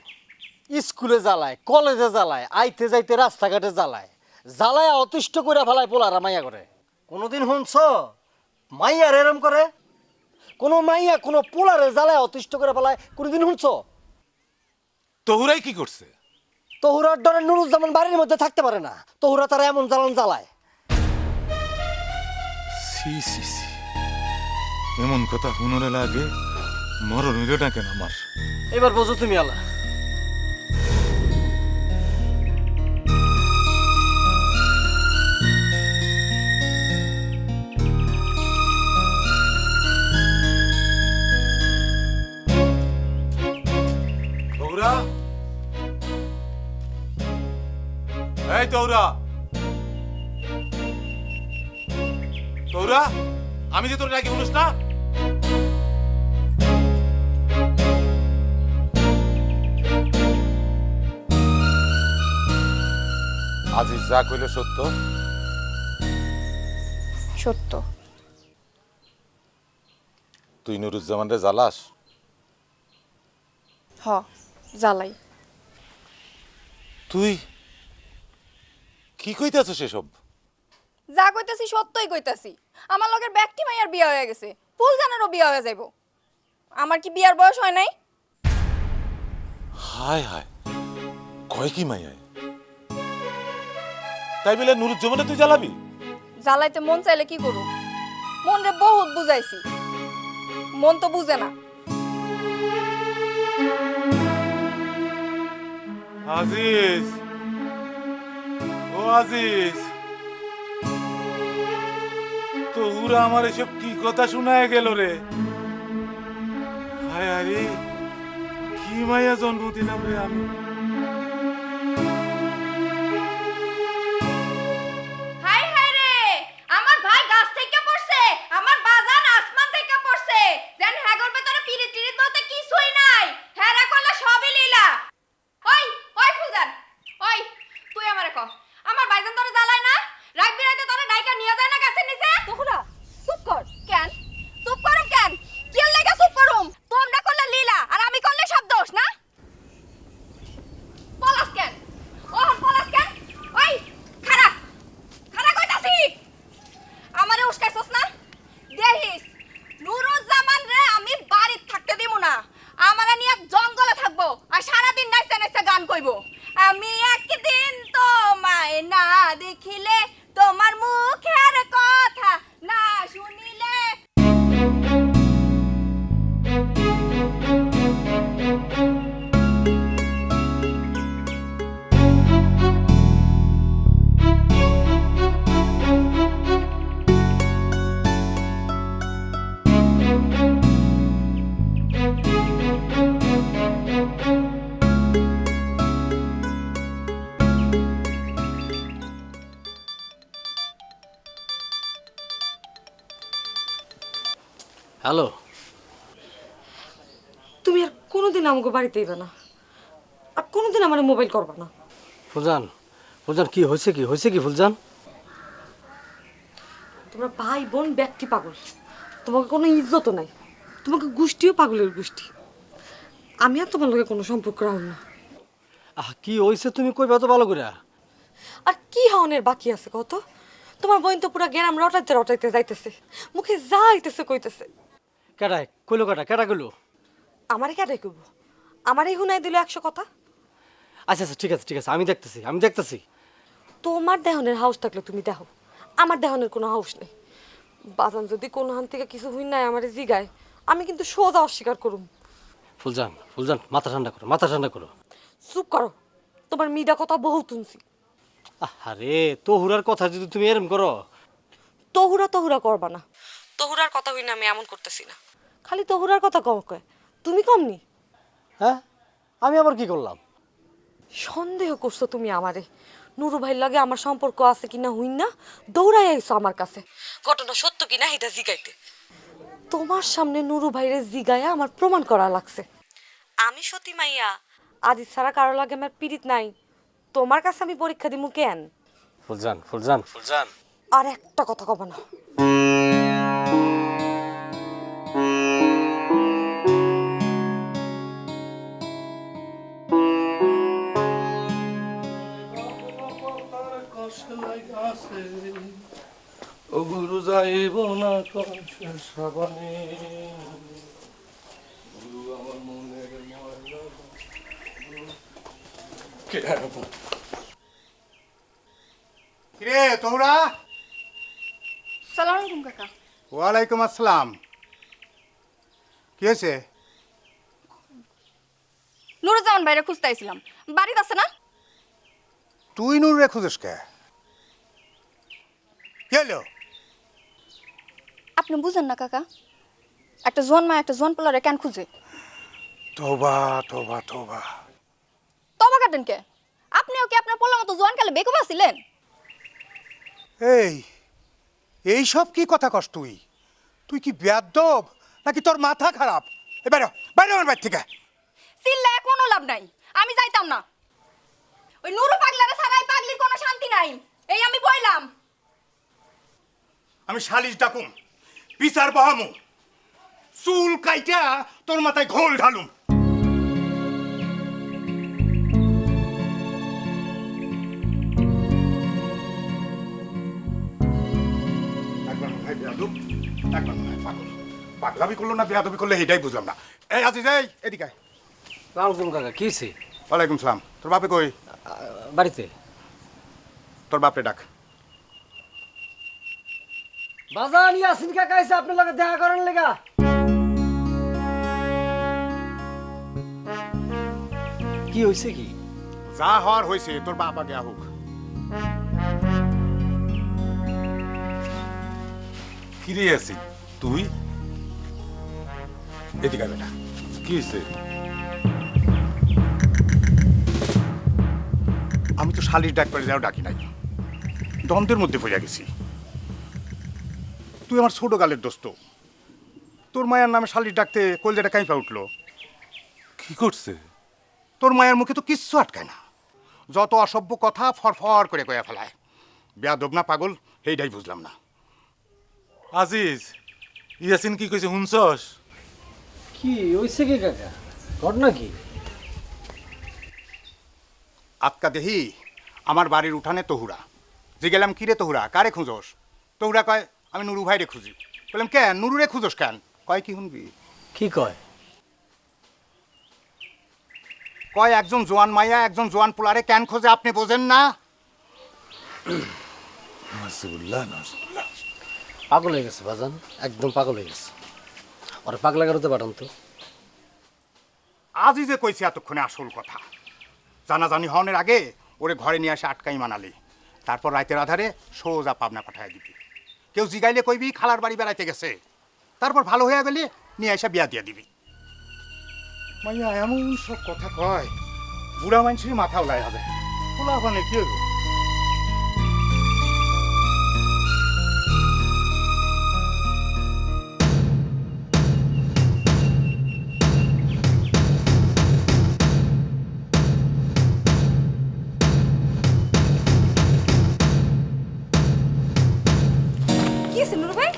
স্কুলে জ্বালায়, কলেজে জ্বালায়, আইতে যাইতে রাস্তাঘাটে জ্বালায়, জ্বালায় অতিষ্ঠ করে ফেলায় পোলারা মাইয়া করে। কোনোদিন শুনছ মাইয়ার এরম করে? কোনো মাইয়া কোনো পোলারে জ্বালায় অতিষ্ঠ করে ফেলায় কোনোদিন শুনছ? তহুরাই কি করছে? তহুরার ডরে নুরুজ্জামান বাড়ির মধ্যে থাকতে পারে না। তহুরা তারা এমন জ্বালান জ্বালায়। সি সি সি, এমন কথা শুনরে লাগে মরণ হইল না কেন আমার? এবার বোঝো তুমি আলা। তৌরা, এই তৌরা, তৌরা, আমি যে তোর ডাকি শুনিস না? আজিজ যা কইল সত্য? সত্য। তুই নুরুজ্জামান রে জ্বালাস? হ, জ্বালাই। তুই কি কইতাছ সেসব? যা কইতাছি সত্যই কইতাছি। আমার লগের ব্যক্তি মাইয়ার বিয়া হয়ে গেছে, ফুলজানেরও বিয়া হয়ে যাইব। আমার কি বিয়ার বয়স হয় নাই? হায় হায়, কয় কি মাইয়ায়? তাই বলে নুরুজ্জামানে তুই জ্বালাবি? জ্বালাইতে মন চাইলে কি করু? মন রে বহুত বুঝাইছি, মন তো বুঝে না। আজিজ, ও আজিজ, তোরা আমার এসব কি কথা শোনায় গেল রে? হায় আরে, কি মাইয়া জন্ম দিলাম রে আমি। হাই হাই রে, আমার ভাই গাছ থেকে পড়ছে, আমার বাজান আসমান থেকে পড়ছে। যেন হ্যাগর ভেতরে পিরিত টিরিত বলতে কিছুই নাই, হ্যারা করলে সবই লীলা। ওই ওই ফুলজান, ওই তুই আমারে কর, আমার ভাইজান তোরে জ্বালায় না? রাত বিরাতে তোরে ডাইকা নিয়ে যায় না গাছের নিচে? তোরা চুপ কর। কেন চুপ করুম? কেন কি লাগা চুপ করুম? তোমরা করলে লীলা আর আমি করলে সব দোষ না? পলাস কেন? ওহন পলাস কেন? ওই খারাপ খারাপ কইতাছি, আমারে উস্কাইছস না? দেখিস নুরুজ্জামান রে আমি বাড়িতে থাকতে দিব না, আমারে নিয়ে জঙ্গলে থাকবো আর সারাদিন নাচতে নাচতে গান কইবো। আমি একদিন তোমায় না দেখিলে, তোমার মুখের কথা না শুনিলে। হ্যালো, তুমি আর কোনোদিন আমাকে বাড়িতে আইবে না, আর কোনোদিন আমার মোবাইল করবা না। ফুলজান, ফুলজান কি হয়েছে? কি হয়েছে কি ফুলজান? তোমরা ভাই বোন ব্যক্তি পাগল, তোমাকে কোনো ইজ্জতও নাই, তোমাকে গোষ্ঠীও পাগলের গোষ্ঠী। আমি আর তোমার লগে কোনো সম্পর্ক রাখব না। কি হয়েছে তুমি কইবা তো ভালো করে। আর কি হওয়ানের বাকি আছে কত? তোমার বোন তো পুরা গ্রাম রটাইতে রটাইতে যাইতেছে, মুখে যা আইতেছে কইতেছে। কেডাই কইলো? কেডা কইলো? আমারে কেডাই কইব? আমারই হুনাই দিল 100 কথা। আচ্ছা আচ্ছা, ঠিক আছে ঠিক আছে, আমি দেখতেছি। তোমার দেহনের হাউস থাকলে তুমি দেখো, আমার দেহনের কোনো হাউস নেই। বাজান যদি কোনো হান থেকে কিছু হই নাই আমারে জিগায়, আমি কিন্তু সোজা অস্বীকার করুম। ফুলজান, ফুলজান, মাথা ঠান্ডা করো। চুপ করো, তোমার মিডা কথা বহু শুনছি। আরে তোহুরার কথা যদি তুমি এরম করো। তহুরা করবা না, তহুরার কথা হই না আমি এমন করতেছি না, খালি তহুরার কথা কম কয়, তুমি কমনি। হ্যাঁ, আমি আবার কি করলাম? সন্দেহ করছো তুমি আমারে, নুরু ভাইয়ের লগে আমার সম্পর্ক আছে কিনা হই না দৌড়াই আইছো আমার কাছে, ঘটনা সত্য কিনা এটা জিগাইতে। তোমার সামনে নুরু ভাইরে জিগায়া আমার প্রমাণ করা লাগছে আমি সতী মাইয়া, আদি ছাড়া কারো লাগে আমার পীড়িত নাই। তোমার কাছে আমি পরীক্ষা দিমু কেন? ফুলজান, আর একটা কথা কব না। ও গুরু যাইব না কংসে সাবানে, গুরু আমার মনের ময়লা। কিরে তোরা? সালাম আলাইকুম কাকা। ওয়ালাইকুম আসসালাম। কি হয়েছে? নুরুজ্জামান ভাইরে খুঁজতে আইছিলাম, বাড়িতে আছে না? তুই নুরুরে খুঁজস কে? কি হলো? আপনি বুঝেন না কাকা, একটা জোয়ান মা একটা জোয়ান পোলারে কেন খুঁজে? তোবা তোবা তোবা। তবা কাটেন কে? আপনিও কি আপনার পোলার মতো জোয়ান কালে বেকুব আছিলেন? এই সব কি কথা কস তুই? তুই কি বেয়াদব নাকি তোর মাথা খারাপ? বাইরে বাইরে আমার বাড়ি থেকে। চিল্লায় কোনো লাভ নাই, আমি যাইতাম না। ওই নুরু পাগলারে ছাড়াই পাগলির কোনো শান্তি নাই, এই আমি বইলাম। আমি সালিশ ডাকুম, বিচার বহামু, চুল কাইটা তোর মাথায় ঘোল ঢালুম। একবার মনে হয় বেয়াদব, একবার মনে হয় পাগল। পাগলামি করলো না বেয়াদবি করলে এটাই বুঝলাম না। এই আজিজ, এই এদিকে আয়। সালামালাইকুম কাকা, কি হয়েছে? ওয়ালাইকুম সালাম। তোর বাপে কই? বাড়িতে। তোর বাপরে ডাক। বাজান ইয়াসিন কাকা এসে আপনার লগে দেখা করার লেগা। কি হয়েছে কি? যা হওয়ার হয়েছে, তোর বাপ আগে আহুক। কিরে আছিস তুই? এদিকে আয় বেটা। কি হয়েছে? আমি তো শালির ডাক করে যাও ডাকি নাই, দ্বন্দ্বের মধ্যে পড়ে গেছি। তুই আমার ছোট গালের দোস্ত, তোর মায়ের নামে শালির ডাকতে কলজাটা কাইপা উঠলো। কি করছে? তোর মায়ের মুখে তো কিচ্ছু আটকায় না, যত অসভ্য কথা ফরফর করে কয়া ফেলায়। বেয়াদব না পাগল এইটাই বুঝলাম না। আজিজ, ইয়াসিন কি কইছে শুনছস? কি হয়েছে কি কাকা? ঘটনা কি? আজকা দেহি আমার বাড়ির উঠানে তহুরা। যে গেলাম কিরে তহুরা, কারে খুঁজোস? তহুরা কয় আমি নুরু ভাইরে খুঁজি। বললাম কেন নুরুরে খুঁজোস কেন? কয় কি শুনবি? কি কয়? কয় একজন জোয়ান মাইয়া একজন জোয়ান পোলারে কেন খোঁজে আপনি বোঝেন না? নাসুল্লাহ নাসুল্লাহ। পাগল হয়ে গেছে বাজান, একদম পাগল হয়ে গেছে। ওরা পাগলা করতে পাঠান তো। আজই যে কইছি এতক্ষণে আসল কথা। জানাজানি হওয়ার আগে ওরে ঘরে নিয়ে আসে আটকাই মানালি, তারপর রাতের আধারে সোজা পাবনা পাঠায় দিবি। কেউ জিগাইলে কইবি খালার বাড়ি বেড়াইতে গেছে, তারপর ভালো হয়ে গেলে নিয়ে এসে বিয়া দিয়ে দিবি। মাইয়া এমন সব কথা কয়, বুড়া মানুষের মাথা ওলাই হবে। খোলা মানে কি হইব? কি হইছে নুরু ভাই?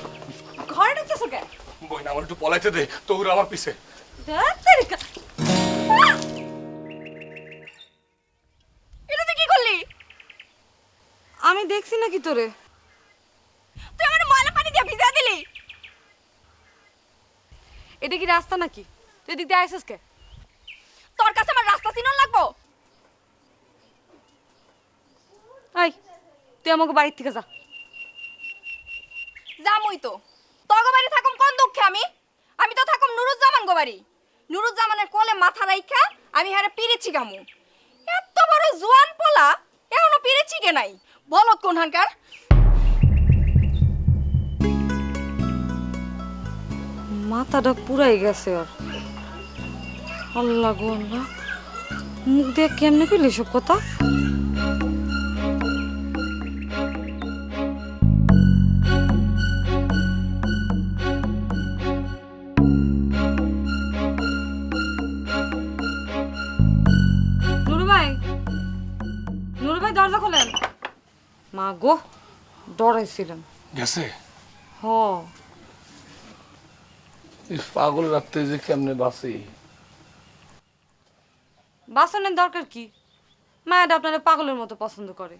ঘরে ঢুকতেছো কেন? বই না, আমার একটু পলাইতে দে, তোরা আমার পিছে। এটা তুই কি করলি? আমি দেখছি নাকি তোরে? তুই আমার ময়লা পানি দিয়ে ভিজা দিলি। এটা কি রাস্তা নাকি? তুই এদিক দিয়ে আইসিস কে? তোর কাছে আমার রাস্তা চিনন লাগবো? আই, তুই আমাকে বাড়ির থেকে যা। যামুই তো। তোর গো বাড়ি থাকুম কোন দুঃখে আমি? আমি তো থাকুম নুরুজ্জামান গো বাড়ি। নুরুজ্জামানের কোলে মাথা রাইখা আমি হারে পিরিছি গামু। এত বড় জোয়ান পোলা এখনো পিরিছি কে নাই? বলত কোন হানকার? মাথাটা পুরাই গেছে ওর। আল্লাহ গো আল্লাহ, মুখ দিয়ে কেমনে কইলি সব কথা? নুরু ভাই, নুরু ভাই দরজা খোলেন। মা গো, ডরাইছিলাম। গেছে হ, এই পাগল রাখতে যে কেমনে বাঁচি। বাসনের দরকার কি? মায়াটা আপনারা পাগলের মতো পছন্দ করে,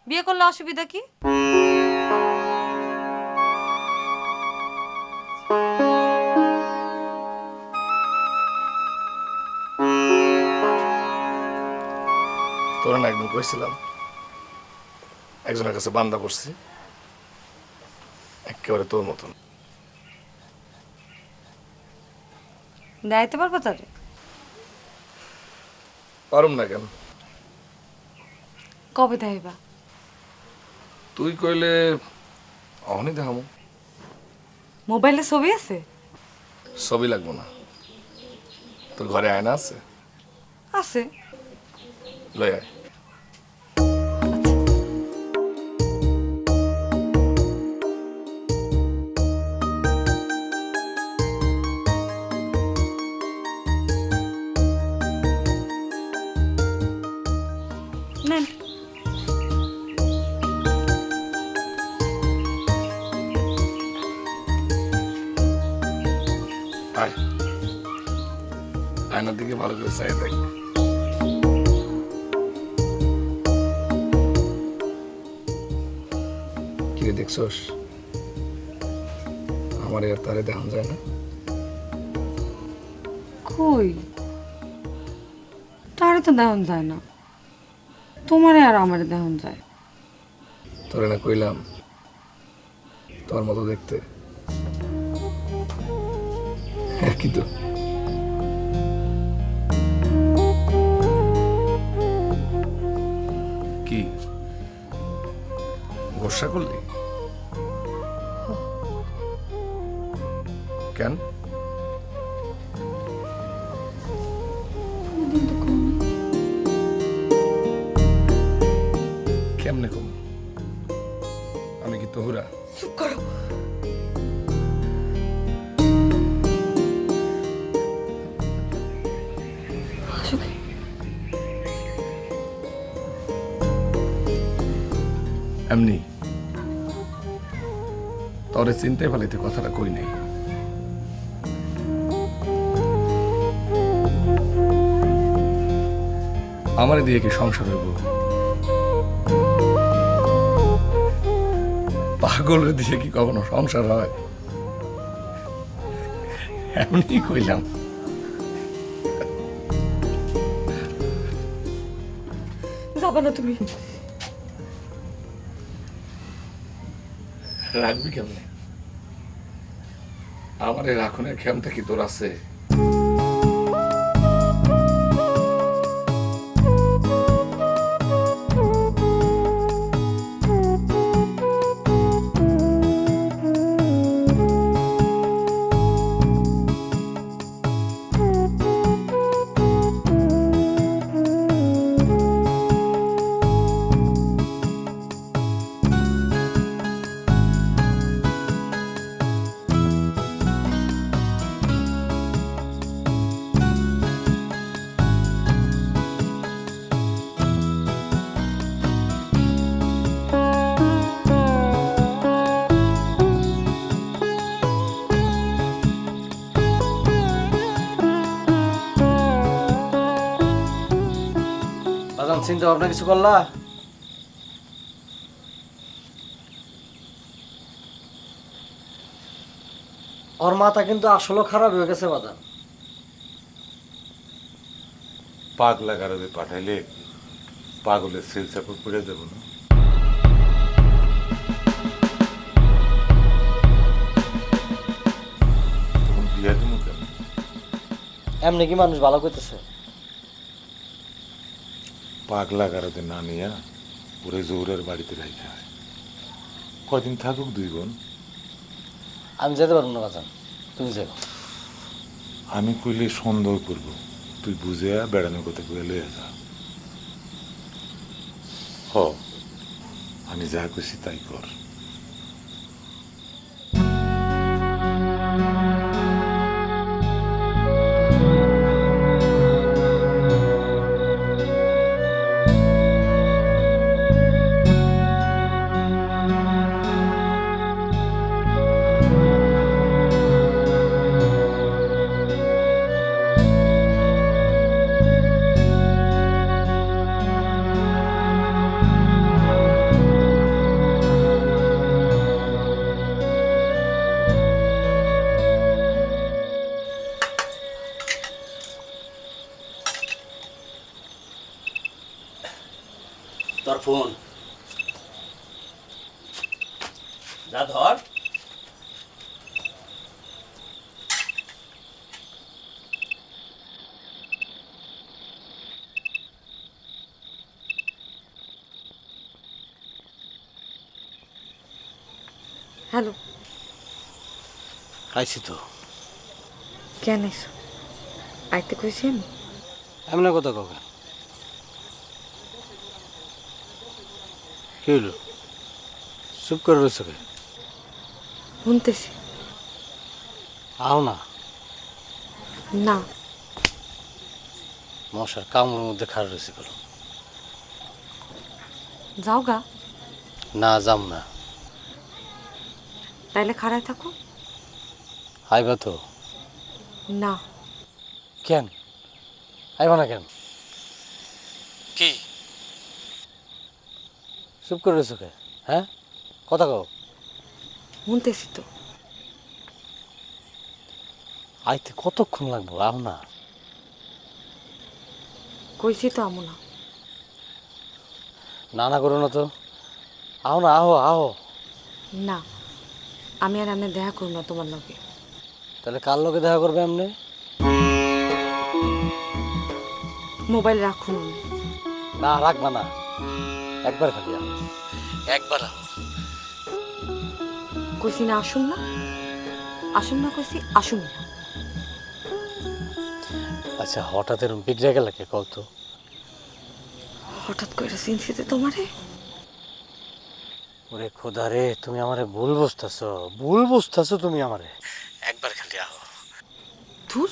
বিয়ে করলে অসুবিধা কি? তোরা না একদিন কইছিলাম একজনের কাছে বান্দা পড়ছি, একেবারে তোর মতন। দেখাইতে পারবো তারে? পারুম না কেন? কবে দেখাইবা? তুই কইলে অহনি দেখামু। মোবাইলে ছবি আছে? ছবি লাগবো না। তোর ঘরে আয়না আছে? আছে। লই আয়। নেন। আয়, আয়নার দিকে ভালো করে চাই দেখ। কিরে দেখছস? আমার আর তারে দেখান যায় না। কই, তারে তো দেখান যায় না, তোমারে আর আমারে দেখান যায়। তোরে না কইলাম তোর মতো দেখতে। কিন্তু কি গোসা করলি কেন? কেমনে কম? আমি কি তোহরা? চুপ করো। এমনি তোরে চিনতে ফেলাইতে কথাটা কই নাই। আমারে দিয়ে কি সংসার হইব? পাগলের দিয়ে কি কখনো সংসার হয়? এমনি কইলাম। যাবা না তুমি? রাখবি কেমনে? আমার এই রাখনের ক্ষমতা কি তোর আছে? বাজান চিন্তা ভাবনা কিছু করলা? ওর মাথা কিন্তু আসলে খারাপ হয়ে গেছে বাজান। পাগলা গারদে পাঠাইলে পাগলের সেল চাপড় পড়ে যাব না? তখন বিয়া দিব কেন? এমনি কি মানুষ ভালো করতেছে? পাগলা গারদে না নিয়া ওরে জোরের বাড়িতে রাখা হয়। কয়দিন থাকুক দুই বোন। আমি যেতে পারবো না বাজান, তুমি যাও। আমি কইলে সন্দেহ করব, তুই বুঝে বেড়ানোর কথা কইলে লইয়া যা। হ, আমি যা কইছি তাই কর। তোর ফোন যা ধর। হ্যালো, আইছি তো। কেন এসো? আইতে কইছি আমি? এমনি কথা কবে কি হইল? চুপ করে রয়েছে কে? শুনতেছি। আও না, না, মশার কামড়ের মধ্যে খাড়া রয়েছে কেন? যাও গা। না যাম না। তাইলে খাড়ায় থাকো। আইবা তো? না, কেন আইবা না কেন? কি চুপ করে রয়েছে কে? হ্যাঁ, কথা কও। শুনতেছি তো। আইতে কতক্ষণ লাগবো? আও না। কইছি তো আমু না। না না করো না তো, আও না, আহো আহো। না, আমি আর এমনি দেখা করব না তোমার লগে। তাহলে কার লোকে দেখা করবে এমনি? মোবাইল রাখুন। না রাখবা না, একবার খালি আও, একবার আও। কইছি না আসুন না, আসুন না কইছি, আসুন না। আচ্ছা হঠাৎ এরকম বিগড়ে গেল কে কও তো? হঠাৎ করে চিনছিতে তোমারে? ওরে খোদা রে, তুমি আমারে ভুল বুঝতেছো তুমি আমারে। একবার খালি আও। ধুর,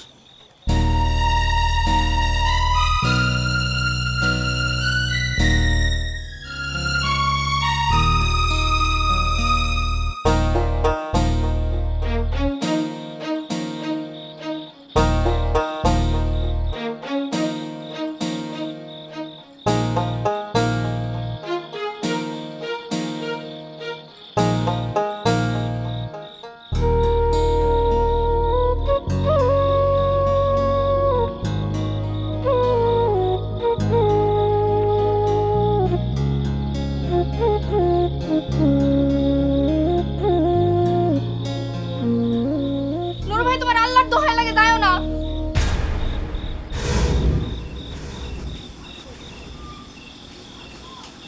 নুরু ভাই তোমার আল্লাহর দোহাই লাগে যাও না।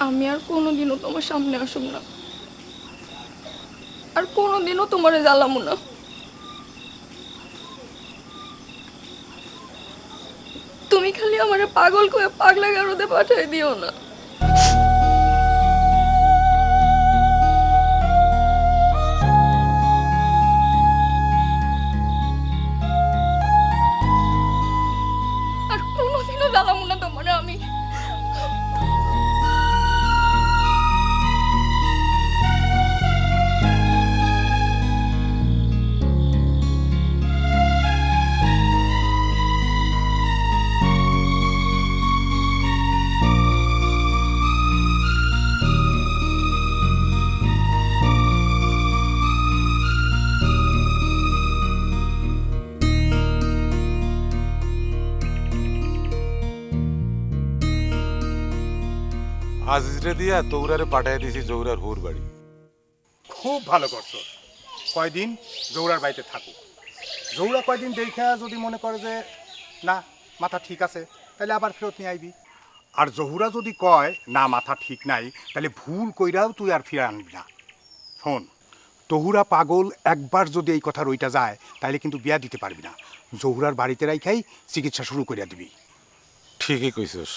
আমি আর কোনোদিনও তোমার সামনে আসুম না, আর কোনোদিনও তোমারে জ্বালামু না। তুমি খালি আমারে পাগল করে পাগলা গারদে পাঠাই দিও না। আর কোনোদিনও জ্বালামু না তোমারে আমি। আজিজরে দিয়া তৌরারে পাঠাই দিয়েছি জৌরার হুর বাড়ি। খুব ভালো করছো। কয়দিন জৌরার বাড়িতে থাকো। জৌরা কয়দিন দেখা যদি মনে করে যে না মাথা ঠিক আছে, তাহলে আবার ফেরত নিয়ে আইবি। আর জহুরা যদি কয় না মাথা ঠিক নাই, তাহলে ভুল কইরাও তুই আর ফিরে আনবি না। শোন, তহুরা পাগল একবার যদি এই কথা রইটা যায়, তাহলে কিন্তু বিয়া দিতে পারবি না। জহুরার বাড়িতে রাইখাই চিকিৎসা শুরু করিয়া দিবি। ঠিকই কইছস।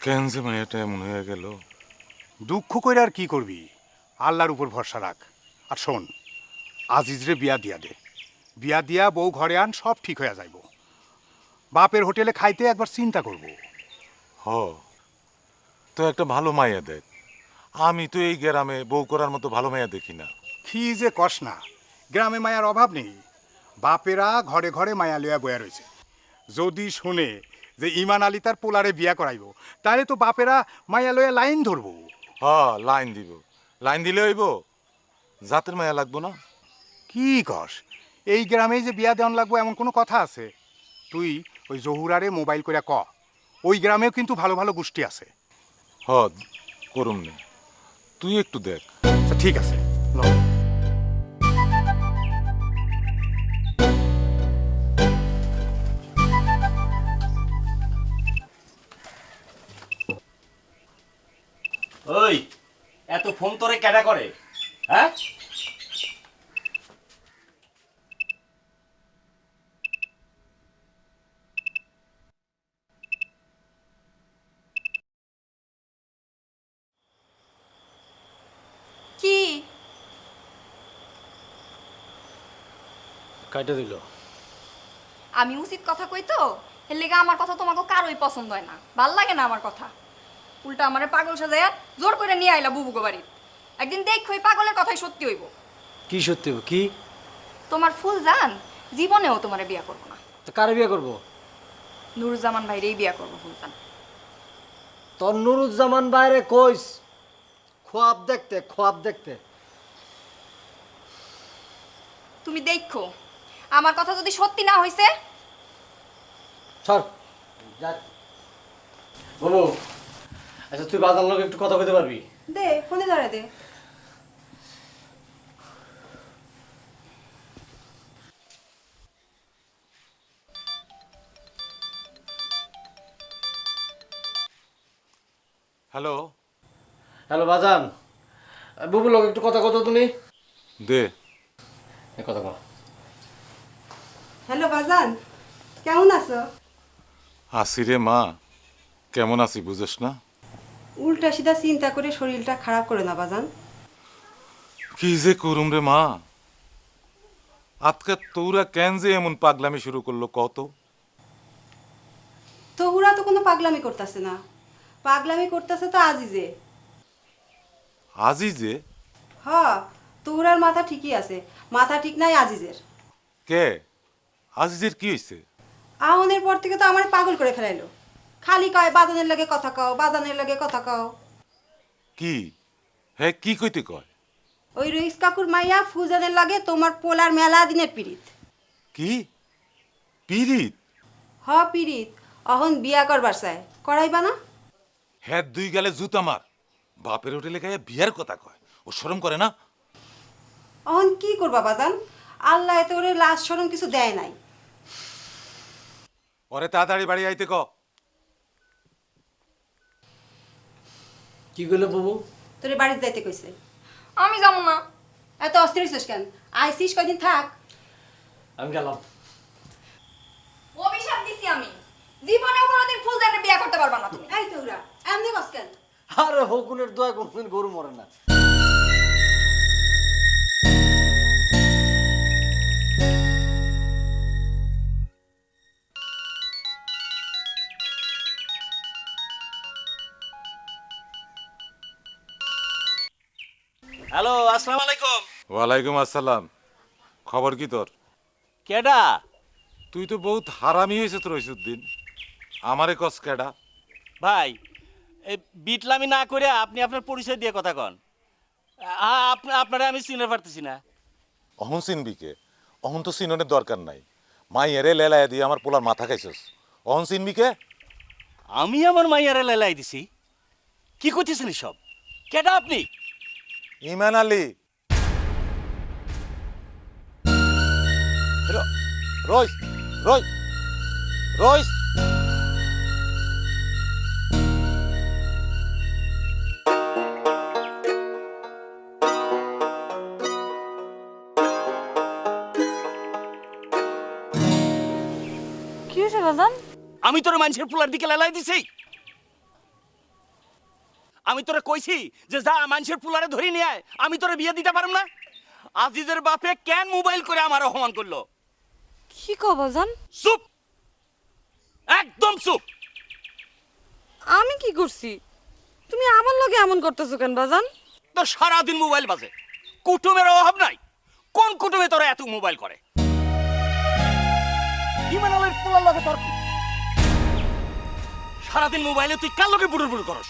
কেন যে মায়াটা এমন হয়ে গেল? দুঃখ কইরা আর কি করবি? আল্লাহর উপর ভরসা রাখ। আর শোন, আজিজরে বিয়া দিয়া দে। বিয়া দিয়া বউ ঘরে আন, সব ঠিক হয়ে যাইব। বাপের হোটেলে খাইতে একবার চিন্তা করব। হ, তো একটা ভালো মাইয়া দেখ। আমি তো এই গ্রামে বউ করার মতো ভালো মাইয়া দেখি না। কি যে কস না, গ্রামে মায়ার অভাব নেই। বাপেরা ঘরে ঘরে মায়া লইয়া বয়া রয়েছে। যদি শুনে যে ইমান আলী তার পোলারে বিয়া করাইব, তাহলে তো বাপেরা মায়া লইয়া লাইন ধরবো। হ, লাইন দিব। লাইন দিলে হইব, জাতের মায়া লাগবো না। কি কস? এই গ্রামে যে বিয়া দেওয়ান লাগবো এমন কোনো কথা আছে? তুই ওই জহুরারে মোবাইল করে ক, ওই গ্রামেও কিন্তু ভালো ভালো গোষ্ঠী আছে। হ, করুম নে, তুই একটু দেখ। আচ্ছা ঠিক আছে, লও। ওই এত ফোন তোরে কেডা করে? হ্যাঁ কি কাইটা দিল আমি উচিত কথা কই তো এর লেগে আমার কথা তোমাকে কারোই পছন্দ হয় না ভাল লাগে না আমার কথা উল্টা আমারে পাগল সাজায়া জোর করে নিয়ে আইলা বুবুগো বাড়ি একদিন দেখো এই পাগলের কথাই সত্যি হইব কি সত্যি কি তোমার ফুল জান জীবনেও তোমারে বিয়া করবো না তো কারে বিয়ে করবো নুরুজ্জামান ভাইরেই বিয়া করবো ফুল জান তোর নুরুজ্জামান বাইরে কইস খোয়াব দেখতে তুমি দেখো আমার কথা যদি সত্যি না হইছে সর বাবু আচ্ছা তুই বাজার লোক একটু কথা বলতে পারবি দে ফোনে ধরে দে হ্যালো হ্যালো বাজান বাবু লোক একটু কথা কত তুমি দে কথা কও হ্যালো বাজান কেমন আছো আসি রে মা কেমন আছি বুঝোস না উল্টা সিধা চিন্তা করে শরীরটা খারাপ করে না বাজান কি যে করুম রে মা আজকে তোরা কেন যে এমন পাগলামি শুরু করলো কত তো ওরা তো কোনো পাগলামি করতেছে না পাগলামি করতেছে তো আজিজে আজি যে হ তোরার মাথা ঠিকই আছে মাথা ঠিক নাই আজিজের কে আজিজের কি হয়েছে আহনের পর থেকে তো আমার পাগল করে ফেলাইলো খালি কয় বাজানের লাগে কথা কও বাজানের লাগে কথা কও কি হ্যাঁ কি কইতে কয় ওই রইস কাকুর মাইয়া ফুজানের লাগে তোমার পোলার মেলা দিনের পিরিত কি পিরিত হ পিরিত অহন বিয়া করবার চায় করাইবা না হ্যাঁ দুই গালে জুতা মার বাপের হোটেলে গায়ে বিয়ার কথা কয় ও শরম করে না অহন কি করবা বাজান আল্লাহ এত ওরে লাশ শরম কিছু দেয় নাই ওরে তাড়াতাড়ি বাড়ি আইতে ক কি কইলো বাবু তোরে বাড়িতে যাইতে কইছে আমি যাবো না এত অস্থির হইছিস কেন আইসিস কয়দিন থাক আমি গেলাম অভিশাপ দিছি আমি জীবনেও কোনোদিন ফুল জানের বিয়া করতে পারবা না তুমি এই তোরা এমনি কস কেন আরে হকুনের দোয়া কোনদিন গরু মরে না হ্যালো আসসালামু আলাইকুম ওয়ালাইকুম আসসালাম খবর কি তোর কেডা তুই তো বহুত হারামি হয়েছে তোর রইসুদ্দিন আমারে কস কেডা ভাই এই বিটলামি না করে আপনি আপনার পরিচয় দিয়ে কথা কন আপনারা আমি চিনতে পারতেছি না অহন চিনবি কে অহন তো চিননের দরকার নাই মাই এরে লেলায় দিয়ে আমার পোলার মাথা খাইছস অহন চিনবি কে আমি আমার মাইয়ারে লেলাই দিছি কি করতেছেন সব কেডা আপনি ইমান আলী রইস রইস রইস কি হয়েছে বাজান আমি তোর মানুষের পোলার দিকে লেলাই দিছি আমি তোরে কইছি যে যা মানুষের পোলারে ধরে নিয়ে আয় আমি তোরে বিয়ে দিতে পারব না আজিজের বাপে কেন মোবাইল করে আমার অপমান করলো কি কও বাজান চুপ একদম চুপ আমি কি করছি তুমি আমার লগে এমন করতেছো কেন বাজান তোর সারাদিন মোবাইল বাজে কুটুমের অভাব নাই কোন কুটুমে তোরা এত মোবাইল করে কি মানালের পোলার লগে তোর কি? সারাদিন মোবাইলে তুই কার লগে বুড়ুর বুড়ু করস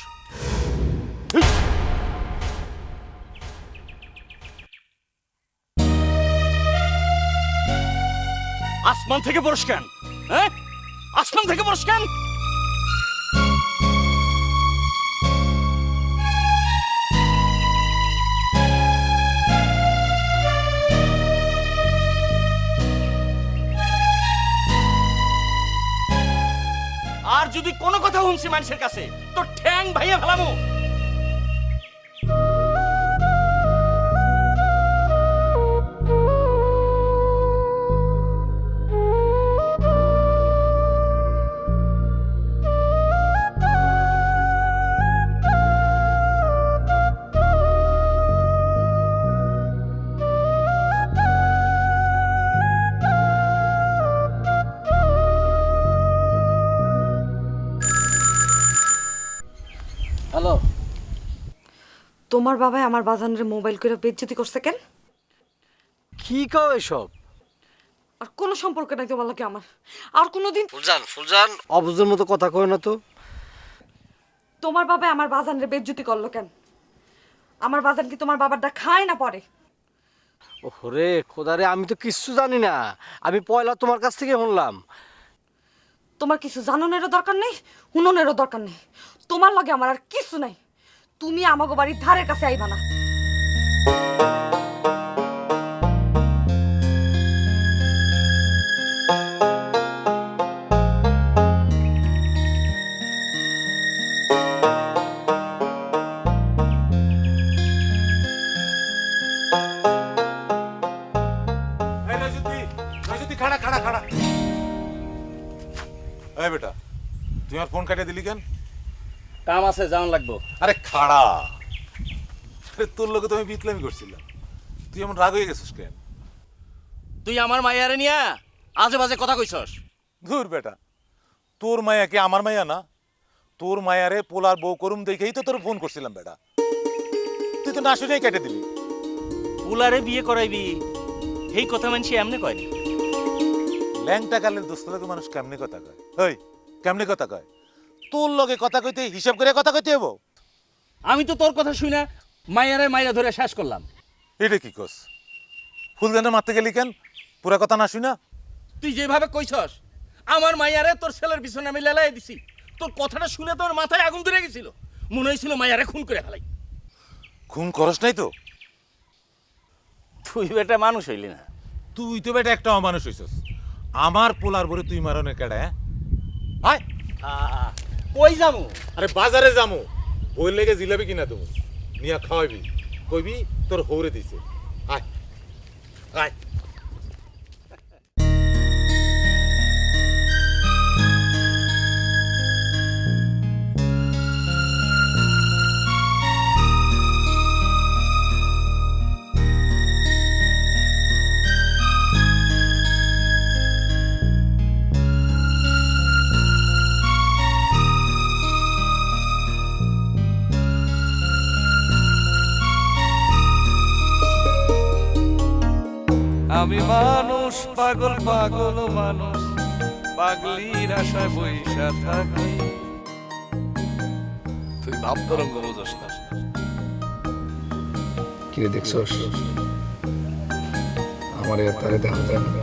আসমান থেকে বরস কেন হ্যাঁ আসমান থেকে বরস কেন আর যদি কোনো কথা শুনছি মানুষের কাছে তো ঠ্যাং ভাইয়া ফেলামো তোমার বাবাই আমার বাজানের মোবাইল করে বেজ্জতি করছে কেন? কি কও এসব? আর কোনো সম্পর্ক নাই তোমার লাগে আমার। আর কোনোদিন ফুলজান অবুঝের মতো কথা কয় না তো। তোমার বাবাই আমার বাজানের বেজ্জতি করলো কেন? আমার বাজান কি তোমার বাবারটা খায় না পরে? ওরে খোদারে, আমি তো কিচ্ছু জানি না, আমি পয়লা তোমার কাছ থেকে শুনলাম। তোমার কিছু জানানোরও দরকার নেই, শুনোনেরও দরকার নেই। তোমার লাগে আমার আর কিছু নাই। তুমি আমাগো বাড়ির ধারের কাছে আইবা না। এই রাজুতি, রাজুতি খাড়া খাড়া খাড়া। এই বেটা, তুই আমার ফোন কাটিয়ে দিলি কেন? কাম আছে, যাওয়ান লাগবো। আরে খাড়া, আরে তোর লোকে তো আমি বিতলামি করছিলাম, তুই এমন রাগ হয়ে গেছিস কেন? তুই আমার মাইয়ারে নিয়া আজে বাজে কথা কইছস। ধুর বেটা, তোর মায়া কি আমার মায়া না? তোর মায়ারে পোলার বউ করুম দেখেই তো তোর ফোন করছিলাম বেটা, তুই তো না শুনেই কেটে দিলি। পুলারে বিয়ে করাইবি এই কথা মানছি এমনি কয়নি। ল্যাংটা কালের দোস্ত লোকে মানুষ কেমনি কথা কয়? ওই কেমনি কথা কয়? তোর লগে কথা কইতে হিসাব করে কথা কইতে হবো? আমি তো তোর কথা শুই না মাইয়ারে মাইরা ধরে শেষ করলাম। এটা কি কস? ফুলদানে মারতে গেলি কেন? পুরা কথা না শুই না? তুই যেভাবে কইছস আমার মাইয়ারে তোর ছেলের পিছনে আমি লেলাই দিছি, তোর কথাটা শুনে তোর মাথায় আগুন ধরে গেছিল, মনে হয়েছিল মাইয়ারে খুন করে ফেলাই। খুন করস নাই তো? তুই বেটা মানুষ হইলি না। তুই তো বেটা একটা অমানুষ হইছস। আমার পোলার বরে তুই মারনে কেডা? হ্যাঁ কই যামু? আরে বাজারে যামু, বই লেগে জিলাবি কিনা তুমি নিয়া খাওয়াবি, কইবি তোর হৌরে দিছে। আয় আয়। আমি মানুষ পাগল পাগল মানুষ, পাগলির আশায় বইসা থাকি। তুই ভাব তরঙ্গ বোঝাস না। কিরে দেখছস আমার এর তারে দেখা যায় না?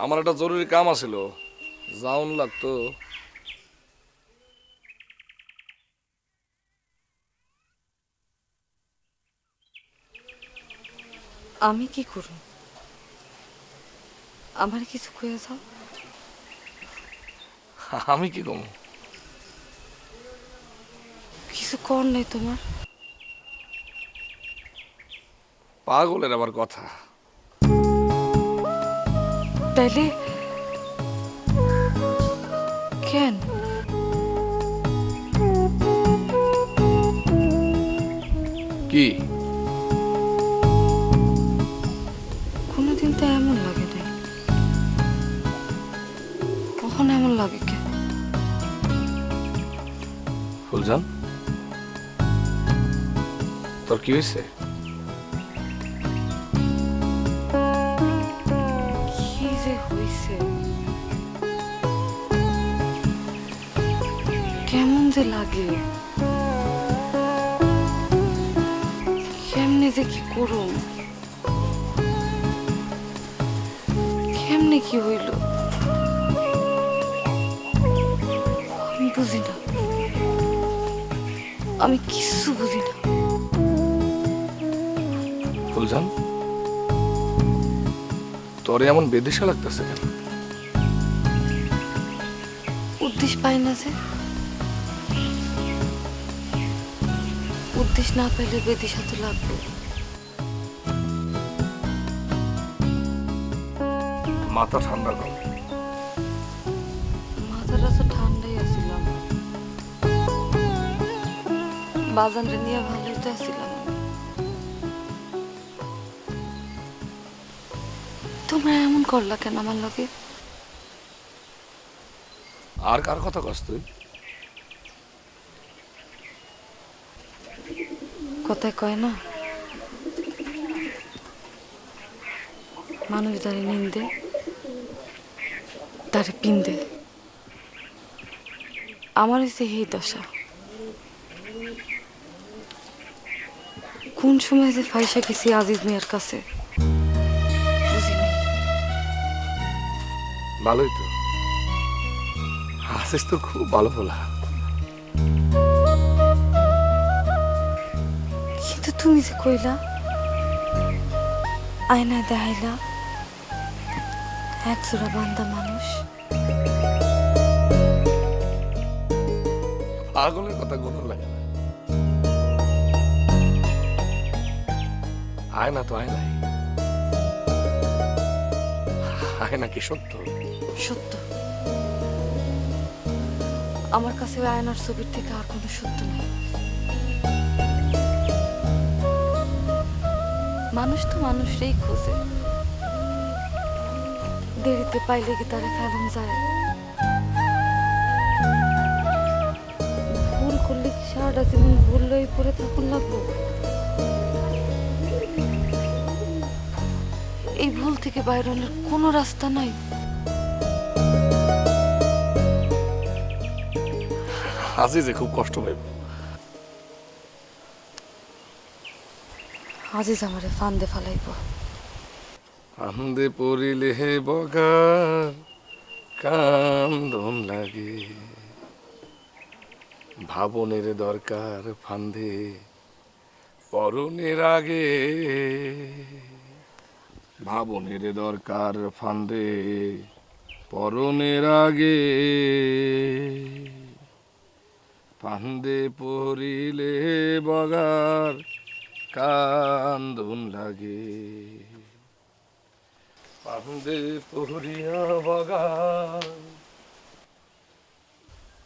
আমার একটা জরুরি কাম আছিল, যাওন লাগতো। আমি কি করব? আমার কিছু কয়ে যাও। আমি কি কম? কিছু কর নাই তোমার? পাগলের আবার কথা। তাইলে কেন? কি কোনোদিন তো এমন লাগে নাই, কখন এমন লাগে কেন? ফুলজান, তোর কি হয়েছে? কি যে হইছে, কেমন যে লাগে, কেমনে যে কি করুম, কেমনে কি হইল আমি বুঝি না, আমি কিছু বুঝি না। ফুলজান, তোরে এমন বেদিশা লাগতেছে কেন? উদ্দেশ্য পাই না যে, উদ্দেশ্য না পাইলে বেদিশা তো লাগবে। মাথা ঠান্ডা কর। মাথা মাথার রাস্তা ঠান্ডাই আসছিলাম, বাজানরে নিয়ে ভালোই তো আসছিলাম। তোমরা এমন করলা কেন আমার লগে? আর কার কথা কস তুই? কথায় কয় না, মানুষ যারে নিন্দে তারে পিন্দে। আমার হচ্ছে এই দশা। কোন সময় যে ফাইসা গেছি আজিজ মিয়ার কাছে বুঝিনি। ভালোই তো, আসিস তো খুব ভালো বলা। কিন্তু তুমি যে কইলা আয়নায় দেখাইলা একজোড়া বান্দা মানুষ, পাগলের কথা কোনো লাগে না। আয়না তো আয়নাই, আয়না কি সত্য? সত্য। আমার কাছে ওই আয়নার ছবির থেকে আর কোনো সত্য নেই। মানুষ তো মানুষটাই খোঁজে, দেরিতে পাইলে কি তারা ফেলন যায়? ভুল করলে কি সারাটা জীবন ভুল লই পড়ে থাকুন লাগবো? এই ভুল থেকে বাইরের কোনো রাস্তা নাই। আজিজে খুব কষ্ট পাইব। আজিজ আমারে ফান্দে ফালাইব। ফান্দে পড়িলে হে বগার কান্দন লাগে, ভাবনের দরকার ফান্দে পরনের আগে, ভাবনের দরকার ফান্দে পরনের আগে, ফান্দে পড়িলে বগার কান্দন লাগে, ফান্দে পড়িয়া বগার।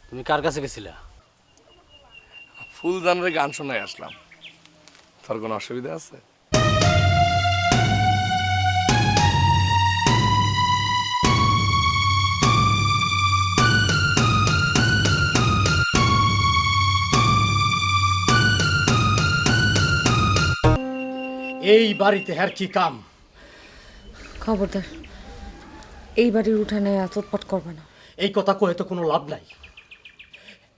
তুমি কার কাছে গেছিলা? ফুলজানের গান শোনায় আসলাম। তোর কোনো অসুবিধা আছে? এই বাড়িতে হ্যার কি কাম? খবরদার এই বাড়ির উঠানে চটপট করবে না। এই কথা কয়ে তো কোনো লাভ নাই।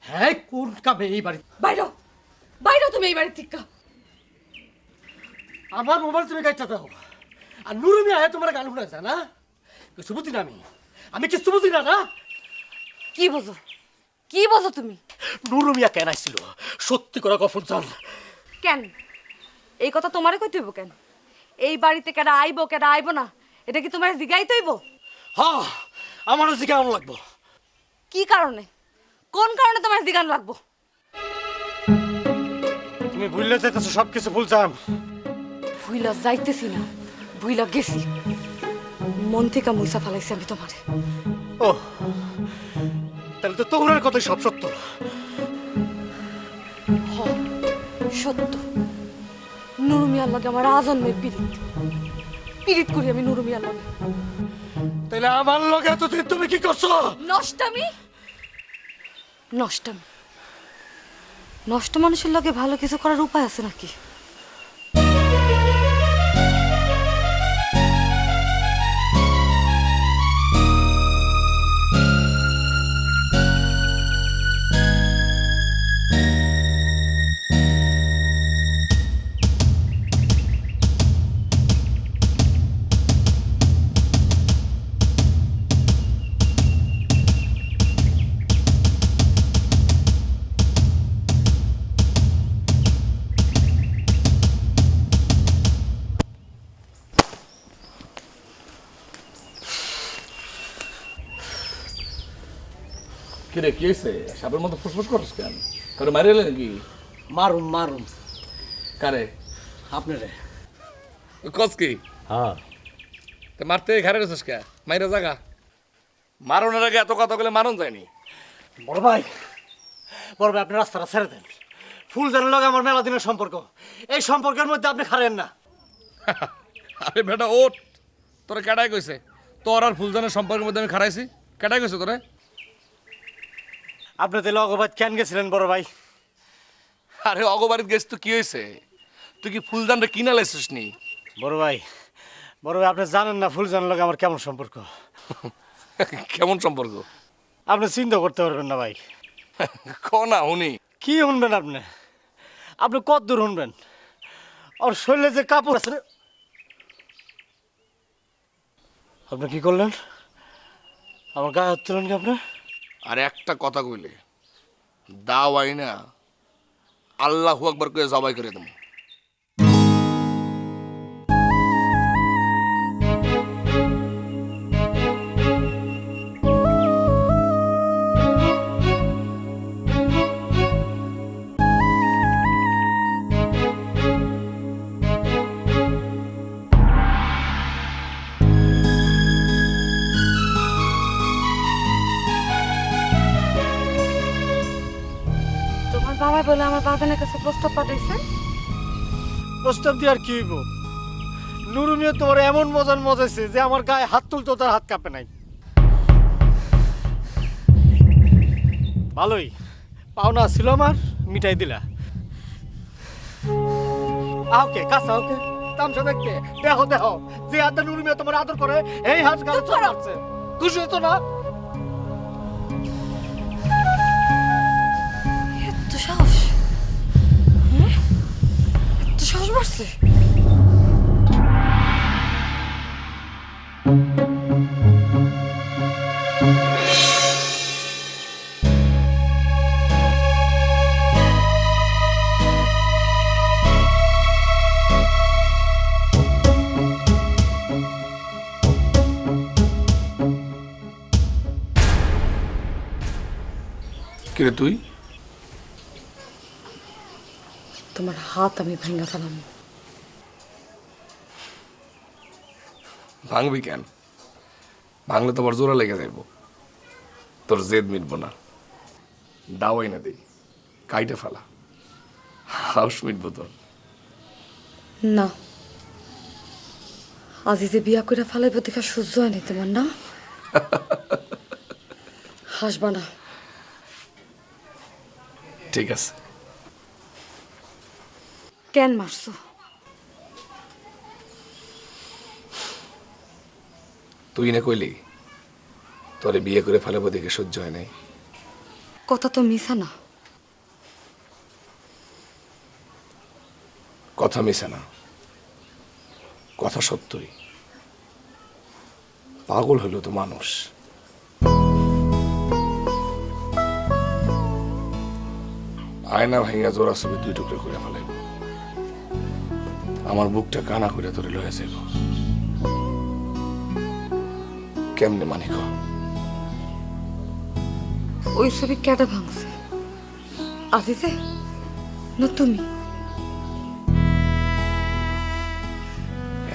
হ্যাঁ, কোন কামে এই বাড়ি? বাইরো বাইরো তুমি এই বাড়ির থেকে। আমার মোবাইল তুমি গাইতে দাও, আর নুরু মিয়া হ্যাঁ তোমার গান শুনে যায় না? কিছু বুঝি না আমি কিছু বুঝি না। না কি বোঝো, কি বোঝো তুমি? নুরু মিয়া কেন আইছিল? সত্যি করে গফর জান। কেন এই কথা তোমারে কইতে হইব? কেন এই বাড়িতে কেডা আইব কেডা আইব না এটা কি তোমার জিগাইতে হইব? হ্যাঁ, আমারও জিগান লাগবো। কি কারণে, কোন কারণে তোমার জিগান লাগবো? তুমি ভুললে যাইতেছো, সবকিছু ভুলছাম। ভুইলা যাইতেছি না, ভুইলা গেছি। মন থেকে মুইসা ফেলাইছি আমি তোমারে। ও, তাহলে তো তোমরার কথাই সব সত্য। সত্য, নুরু মিয়ার লগে আমার আজন্মের পিরিত পিরিত করি আমি নুরু মিয়ার লগে। তাহলে আমার লগে এতদিন তুমি কি করছো? নষ্টামি, নষ্টামি। নষ্ট মানুষের লগে ভালো কিছু করার উপায় আছে নাকি? কিরে কি হয়েছে? সাপের মতো ফুসফুস করছ কেন? কারো মারি এলে নাকি? মারুম মারুম। কারে? আপনারে। কস কি? হ্যাঁ, মারতে ঘাড়ে রেছিস কে? মাইরা জাগা। মারনের আগে এত কথা বলে মারণ যায়নি। বড় ভাই আপনি রাস্তাটা ছেড়ে দেন। ফুলজানের লগে আমার মেলা দিনের সম্পর্ক, এই সম্পর্কের মধ্যে আপনি খারেন না। আরে বেটা ওঠ, তোরা কেডাই কইছে তোর আর ফুলজানের সম্পর্কের মধ্যে আমি খারাইছি? কেডাই কইছে তোরে? আপনি তাহলে অগবাদ কেন গেছিলেন বড় ভাই? আরে অগবাড়িত গেছ তো কি হয়েছে? তুই কি ফুলজানটা কিনা লাইছিস নি? বড় ভাই আপনি জানেন না ফুলজানের লগে আমার কেমন সম্পর্ক। কেমন সম্পর্ক? আপনি চিন্তা করতে পারবেন না ভাই। ক না উনি কি শুনবেন আপনি কত দূর শুনবেন? আর শরীরে যে কাপড় আছে। আপনি কি করলেন? আমার গায়ে হাত তুলেন কি আপনি? আর একটা কথা কইলে দাও আইনা আল্লাহু আকবার কইয়া জবাই করে দেব। তোমার বাবা বলে আমার বাগানের কাছে প্রস্তাব পাঠাইছে। প্রস্তাব দিয়ে আর কি হইব? নুরু মিয়া তোমার এমন মজাইছে যে আমার গায়ে হাত তুলতো তার হাত কাঁপে নাই। ভালোই পাওনা ছিল আমার, মিটাই দিলা। আওকে কাছে আওকে তামসা দেখতে দেখো যে হাতে নুরু মিয়া তোমার আদর করে এই হাত গালে চড়ছে। খুশি হতো না? এত সাহস, এত সাহস বাড়ছে। কিরে তুই? তোমার হাত আমি ভাঙা ফেলাম। ভাঙবি কেন? ভাঙলে তোমার জোড়া লেগে যাইব, তোর জেদ মিটব না। দাওয়াই না দিই, কাইটে ফেলা, হাউস মিটব তোর। না, আজিজে বিয়া করে ফেলাইব দেখা সহ্য হয় নাই তোমার, না? হাসবা না। ঠিক আছে। কেন মারছো? তুই না কইলি তোরে বিয়ে করে ফেলাবো দেখে সহ্য হয় নাই। কথা তো মিশা না। কথা মিশে না, কথা সত্যই। পাগল হইল তো মানুষ। আয়না ভাঙিয়া জোড়া ছবি দুই টুকরো করে ফেলাইব, আমার বুকটা কানা করে ধরে লয়ে যাইব। কেমনে মানিক? ওই ছবি কেটে ভাঙছে? আজিজে না তুমি?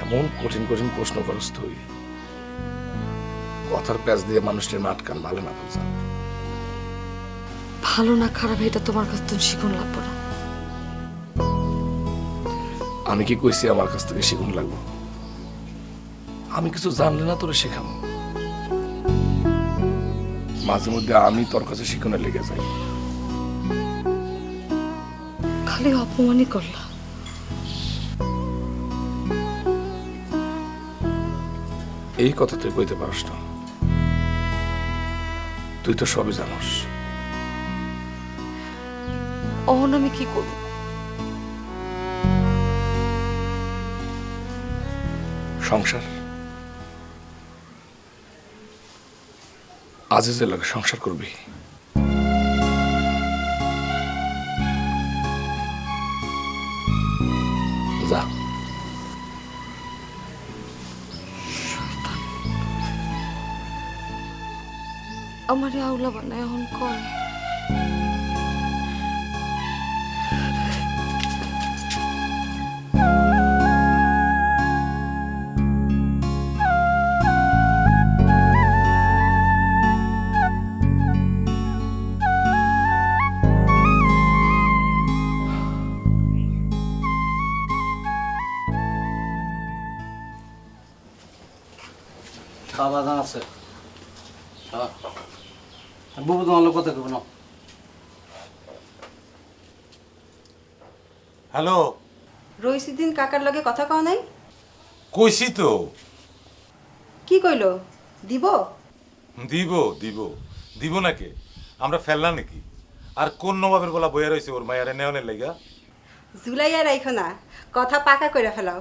এমন কঠিন কঠিন প্রশ্ন করস তুই, কথার প্যাচ দিয়ে মানুষের নাটকান ভালো না বুঝা। ভালো না খারাপ এটা তোমার কাছ থেকে শিখুন লাগবো না। আমি কি কইছি আমার কাছ থেকে শিখুন লাগবো? আমি কিছু জানলে না তোরে শেখাবো। মাঝে মধ্যে আমি তোর কাছে শিখনে লেগে যাই। খালি অপমানই করলা। এই কথা তুই কইতে পারস না, তুই তো সবই জানোস। অহন আমি কি করব? সংসার আজিজের লাগে সংসার করবি। যা। আমারে আউলা বানায় এখন কয়। বাজান আছে বুবু তোমার লোক কথা কব না। হ্যালো, রইসিদ্দিন কাকার লগে কথা কও নাই? কইছি তো। কি কইলো? দিব? দিব দিব দিব নাকি? আমরা ফেললাম নাকি? আর কোন নবাবের গলা বইয়া রয়েছে ওর মায়ারে নেওয়ানের লাইগা? জুলাইয়া রাইখো না, কথা পাকা কইরা ফেলাও।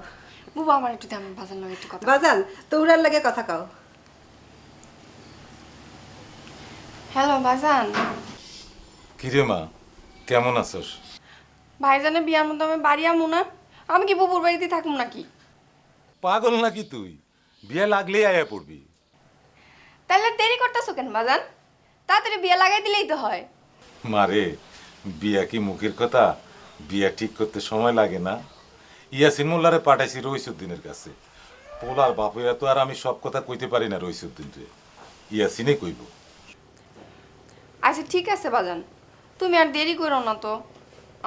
বুবু আমার একটু দেন, বাজার লগে একটু কথা। বাজান তোরার লগে কথা কও। হ্যালো বাজান। কিরে মা, কেমন আছস? ভাইজানের বিয়ার মধ্যে আমি বাড়ি আমু না? আমি কি বুবুর বাড়িতে থাকবো নাকি? পাগল নাকি তুই? বিয়ে লাগলেই আয়া পড়বি। তাহলে দেরি করতেছো কেন বাজান? তাড়াতাড়ি বিয়ে লাগাই দিলেই তো হয়। মারে, বিয়া কি মুখের কথা? বিয়া ঠিক করতে সময় লাগে না? ইয়াসিন মোল্লারে পাঠাইছি রইসুদ্দিনের কাছে। পোলার বাপেরা তো আর আমি সব কথা কইতে পারি না রইসুদ্দিন রে, ইয়াসিনে কইব। আচ্ছা ঠিক আছে বাজান, তুমি আর দেরি করো না তো।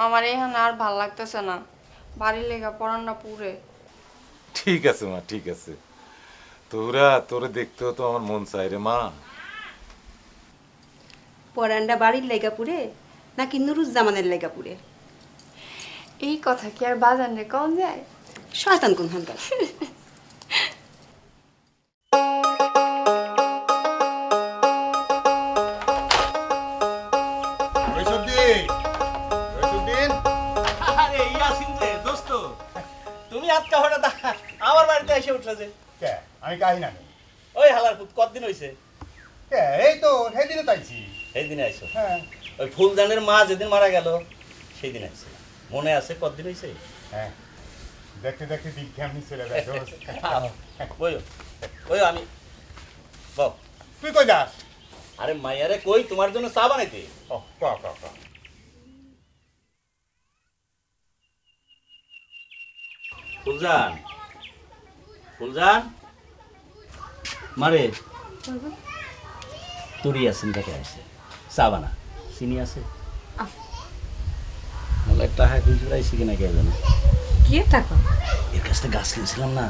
আমার এখানে আর ভাল লাগতেছে না, বাড়ির লেগা পড়ান্না পুরে। ঠিক আছে মা, ঠিক আছে। তোরে দেখতেও তো আমার মন চাই রে মা। পরান্ডা বাড়ির লেগাপুরে নাকি নুরুজ্জামানের লেগাপুরে? এই কথা কি আর বাজান রে কম যায়? শয়তান কোন হানকার। আরে ইয়াসিন রে দোস্ত, তুমি আজকে হঠাৎ আমার বাড়িতে এসে উঠলে যে? আমি কাহি না ওই হালার পুত কতদিন হইছে? এই তো সেদিনে তাইছি। সেই দিনে আইছো? হ্যাঁ ওই ফুলদানের মা যেদিন মারা গেল সেই দিন আইছে। মনে আছে কতদিন হইছে? হ্যাঁ, দেখতে দেখতে দিন কেমনি চলে যায়। বইও ওই আমি বাও। তুই কই যাস? আরে মাইয়ারে কই তোমার জন্য চা বানাইতে। ও ক ক ক ফুলজান, ফুলজান মারে তুরি আছেন থেকে আসে চা বানা। চিনি আছে? নাহলে টাকা কিছু রাইছি কিনা কে জানে। কি টাকা? এর কাছ থেকে গাছ কিনছিলাম না,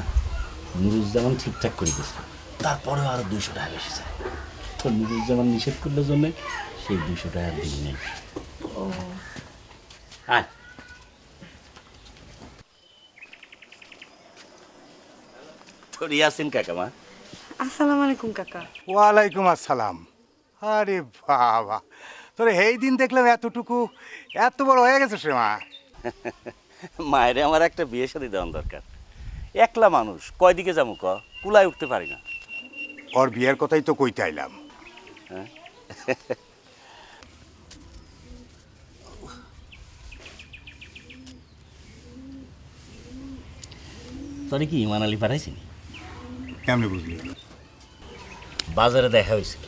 নুরুজ্জামান ঠিকঠাক করে দিয়েছে, তারপরেও আরো 200 টাকা বেশি চাই। তো নুরুজ্জামান নিষেধ করলে জন্য সেই 200 টাকা দিই নেই। হ্যাঁ তোর ইয়াসিন কাকা মা। আসসালামু আলাইকুম কাকা। ওয়ালাইকুম আসসালাম। আরে বাবা, তোরে এই দিন দেখলাম এতটুকু এত বড় হয়ে গেছে সে মা। মায়েরে আমার একটা বিয়ে শাদী দেওয়ার দরকার। একলা মানুষ, কয়দিকে যাবো ক, কুলায় উঠতে পারি না। ওর বিয়ের কথাই তো কইতে আইলাম। হ্যাঁ তোরে কি ইমান আলী পাঠাইছিনি? কেমনে বুঝলি? বাজারে দেখা হয়েছিল,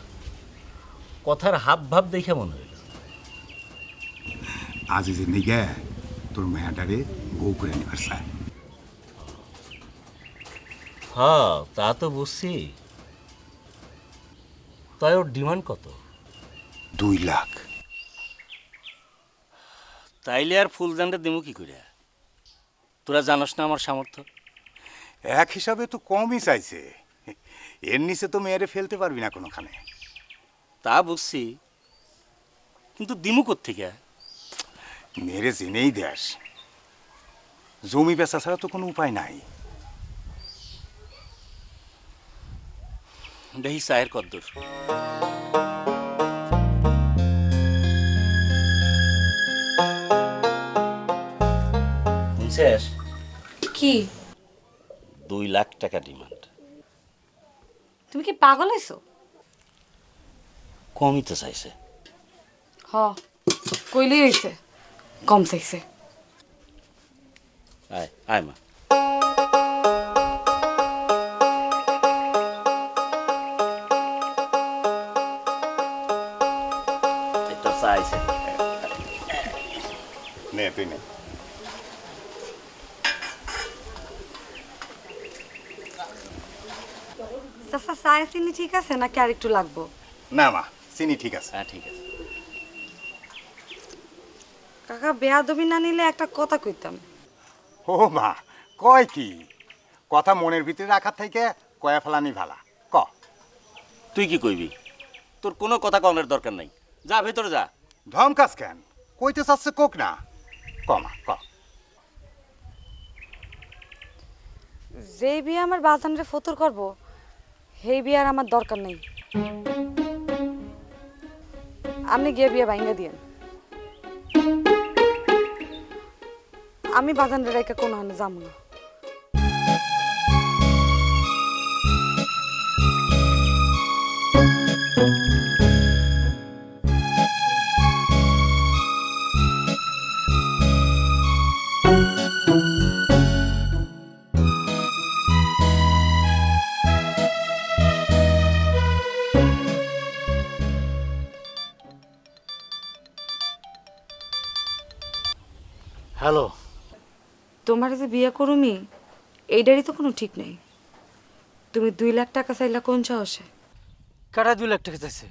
কথার হাব ভাব দেখে মনে হইল। আজ যে নিগে তোর মেয়াটারে বউ করে নিবার চায়। হ্যাঁ তা তো বুঝছি, তাই ওর ডিমান্ড কত? 2 লাখ। তাইলে আর ফুলজানটা দিমু কি করে? তোরা জানোস না আমার সামর্থ্য। এক হিসাবে তো কমই চাইছে, এর নিচে তো মেয়েরে ফেলতে পারবি না কোনোখানে। তা বুঝছি, কিন্তু দিমু কোত্থেকে? মেরে জেনেই দেশ, জমি বেচা ছাড়া তো কোনো উপায় নাই। দেখি চায়ের কদ্দুর। শুনছিস? কি? 2 লাখ টাকা ডিমান্ড। তুমি কি পাগল হইছো? কমই তো চাইছে। হ, কইলেই হইছে কম চাইছে। আয় আয় মা। এটা চাইছে নে তুই নে। চাচা চায় চিনি ঠিক আছে নাকি আর একটু লাগবো? না মা, চিনি ঠিক আছে। হ্যাঁ ঠিক আছে। কাকা বেয়াদবি না নিলে একটা কথা কইতাম। ও মা, কয় কি কথা মনের ভিতরে রাখার থেকে কয়া ফেলানি ভালা। ক তুই কি কইবি? তোর কোনো কথা কনের দরকার নাই, যা ভেতরে যা। ধমকাস কেন? কইতে চাচ্ছে কোক না, কমা ক। যে বিয়ে আমার বাজানরে ফতুর করব সেই বিয়ে আর আমার দরকার নেই। আপনি গিয়ে বিয়ে ভাঙ্গা দিয়েন। আমি বাজানরে রেখে কোনো হানে যাবো না। হ্যালো, তোমার যে বিয়ে করুমি এইটারই তো কোনো ঠিক নেই। তুমি 2 লাখ টাকা চাইলা কোন সাহসে? কারা 2 লাখ টাকা চাইছে?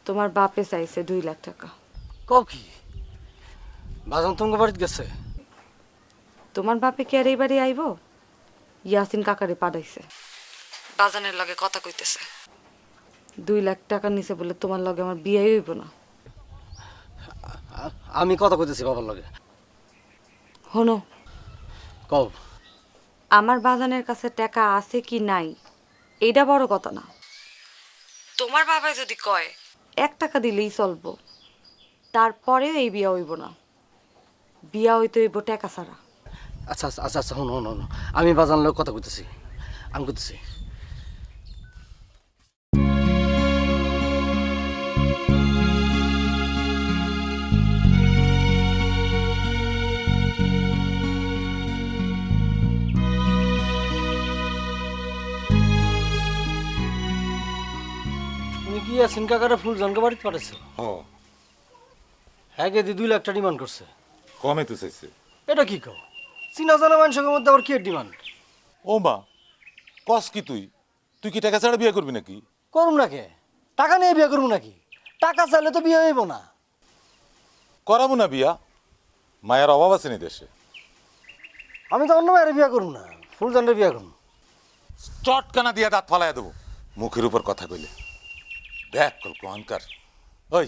তোমার বাপে চাইছে 2 লাখ টাকা। কও কি? বাজান তোমার বাড়িতে গেছে? তোমার বাপে কি আর এই বাড়ি আইব? ইয়াসিন কাকারে পাঠাইছে, বাজানের লগে কথা কইতেছে। 2 লাখ টাকা নিছে বলে তোমার লগে আমার বিয়ে হইব না। আমি কথা কইতেছি বাবার লগে। হনো, কও। আমার বাজানের কাছে টাকা আছে কি নাই এইটা বড় কথা না। তোমার বাবা যদি কয় 1 টাকা দিলেই চলবো, তারপরেও এই বিয়া হইব না। বিয়া হইতে হইব টাকা ছাড়া। আচ্ছা আচ্ছা আচ্ছা আচ্ছা, হন হন হন, আমি বাজান লোক কথা কইতেছি, আমি কইতেছি। তুমি কি ইয়াসিন কাকারে ফুলজানকে বাড়িতে পাঠাইছো? হ্যাঁ, কে 2 লাখ টাকা ডিমান্ড করছে। কমে তো চাইছে। এটা কি কও? চিনা জানা মানুষের মধ্যে আবার কি ডিমান্ড? ও মা, কস কি তুই? তুই কি টাকা ছাড়া বিয়ে করবি নাকি? করুম না কে? টাকা নিয়ে বিয়ে করবো নাকি? টাকা চাইলে তো বিয়ে হইব না। করাবো না বিয়া, মায়ের অভাব আছে নি দেশে। আমি তো অন্য মায়ের বিয়ে করুম না, ফুলজানের বিয়ে করুম। চটকানা দিয়ে দাঁত ফালাই দেবো মুখের উপর কথা কইলে। দেখ কল অহংকার। ওই,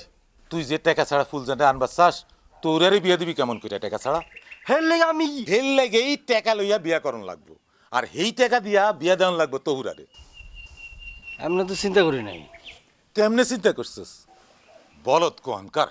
তুই যে টাকা ছাড়া ফুলজানটা আনবার চাস, তোরারে বিয়ে দিবি কেমন করে টাকা ছাড়া? হের লেগে আমি হের লেগেই টাকা লইয়া বিয়া করন লাগবো, আর হেই টাকা দিয়া বিয়া দেওয়ান লাগবো তহুরারে। এমনি তো চিন্তা করি নাই। কেমনে চিন্তা করছিস? বলত অহংকার।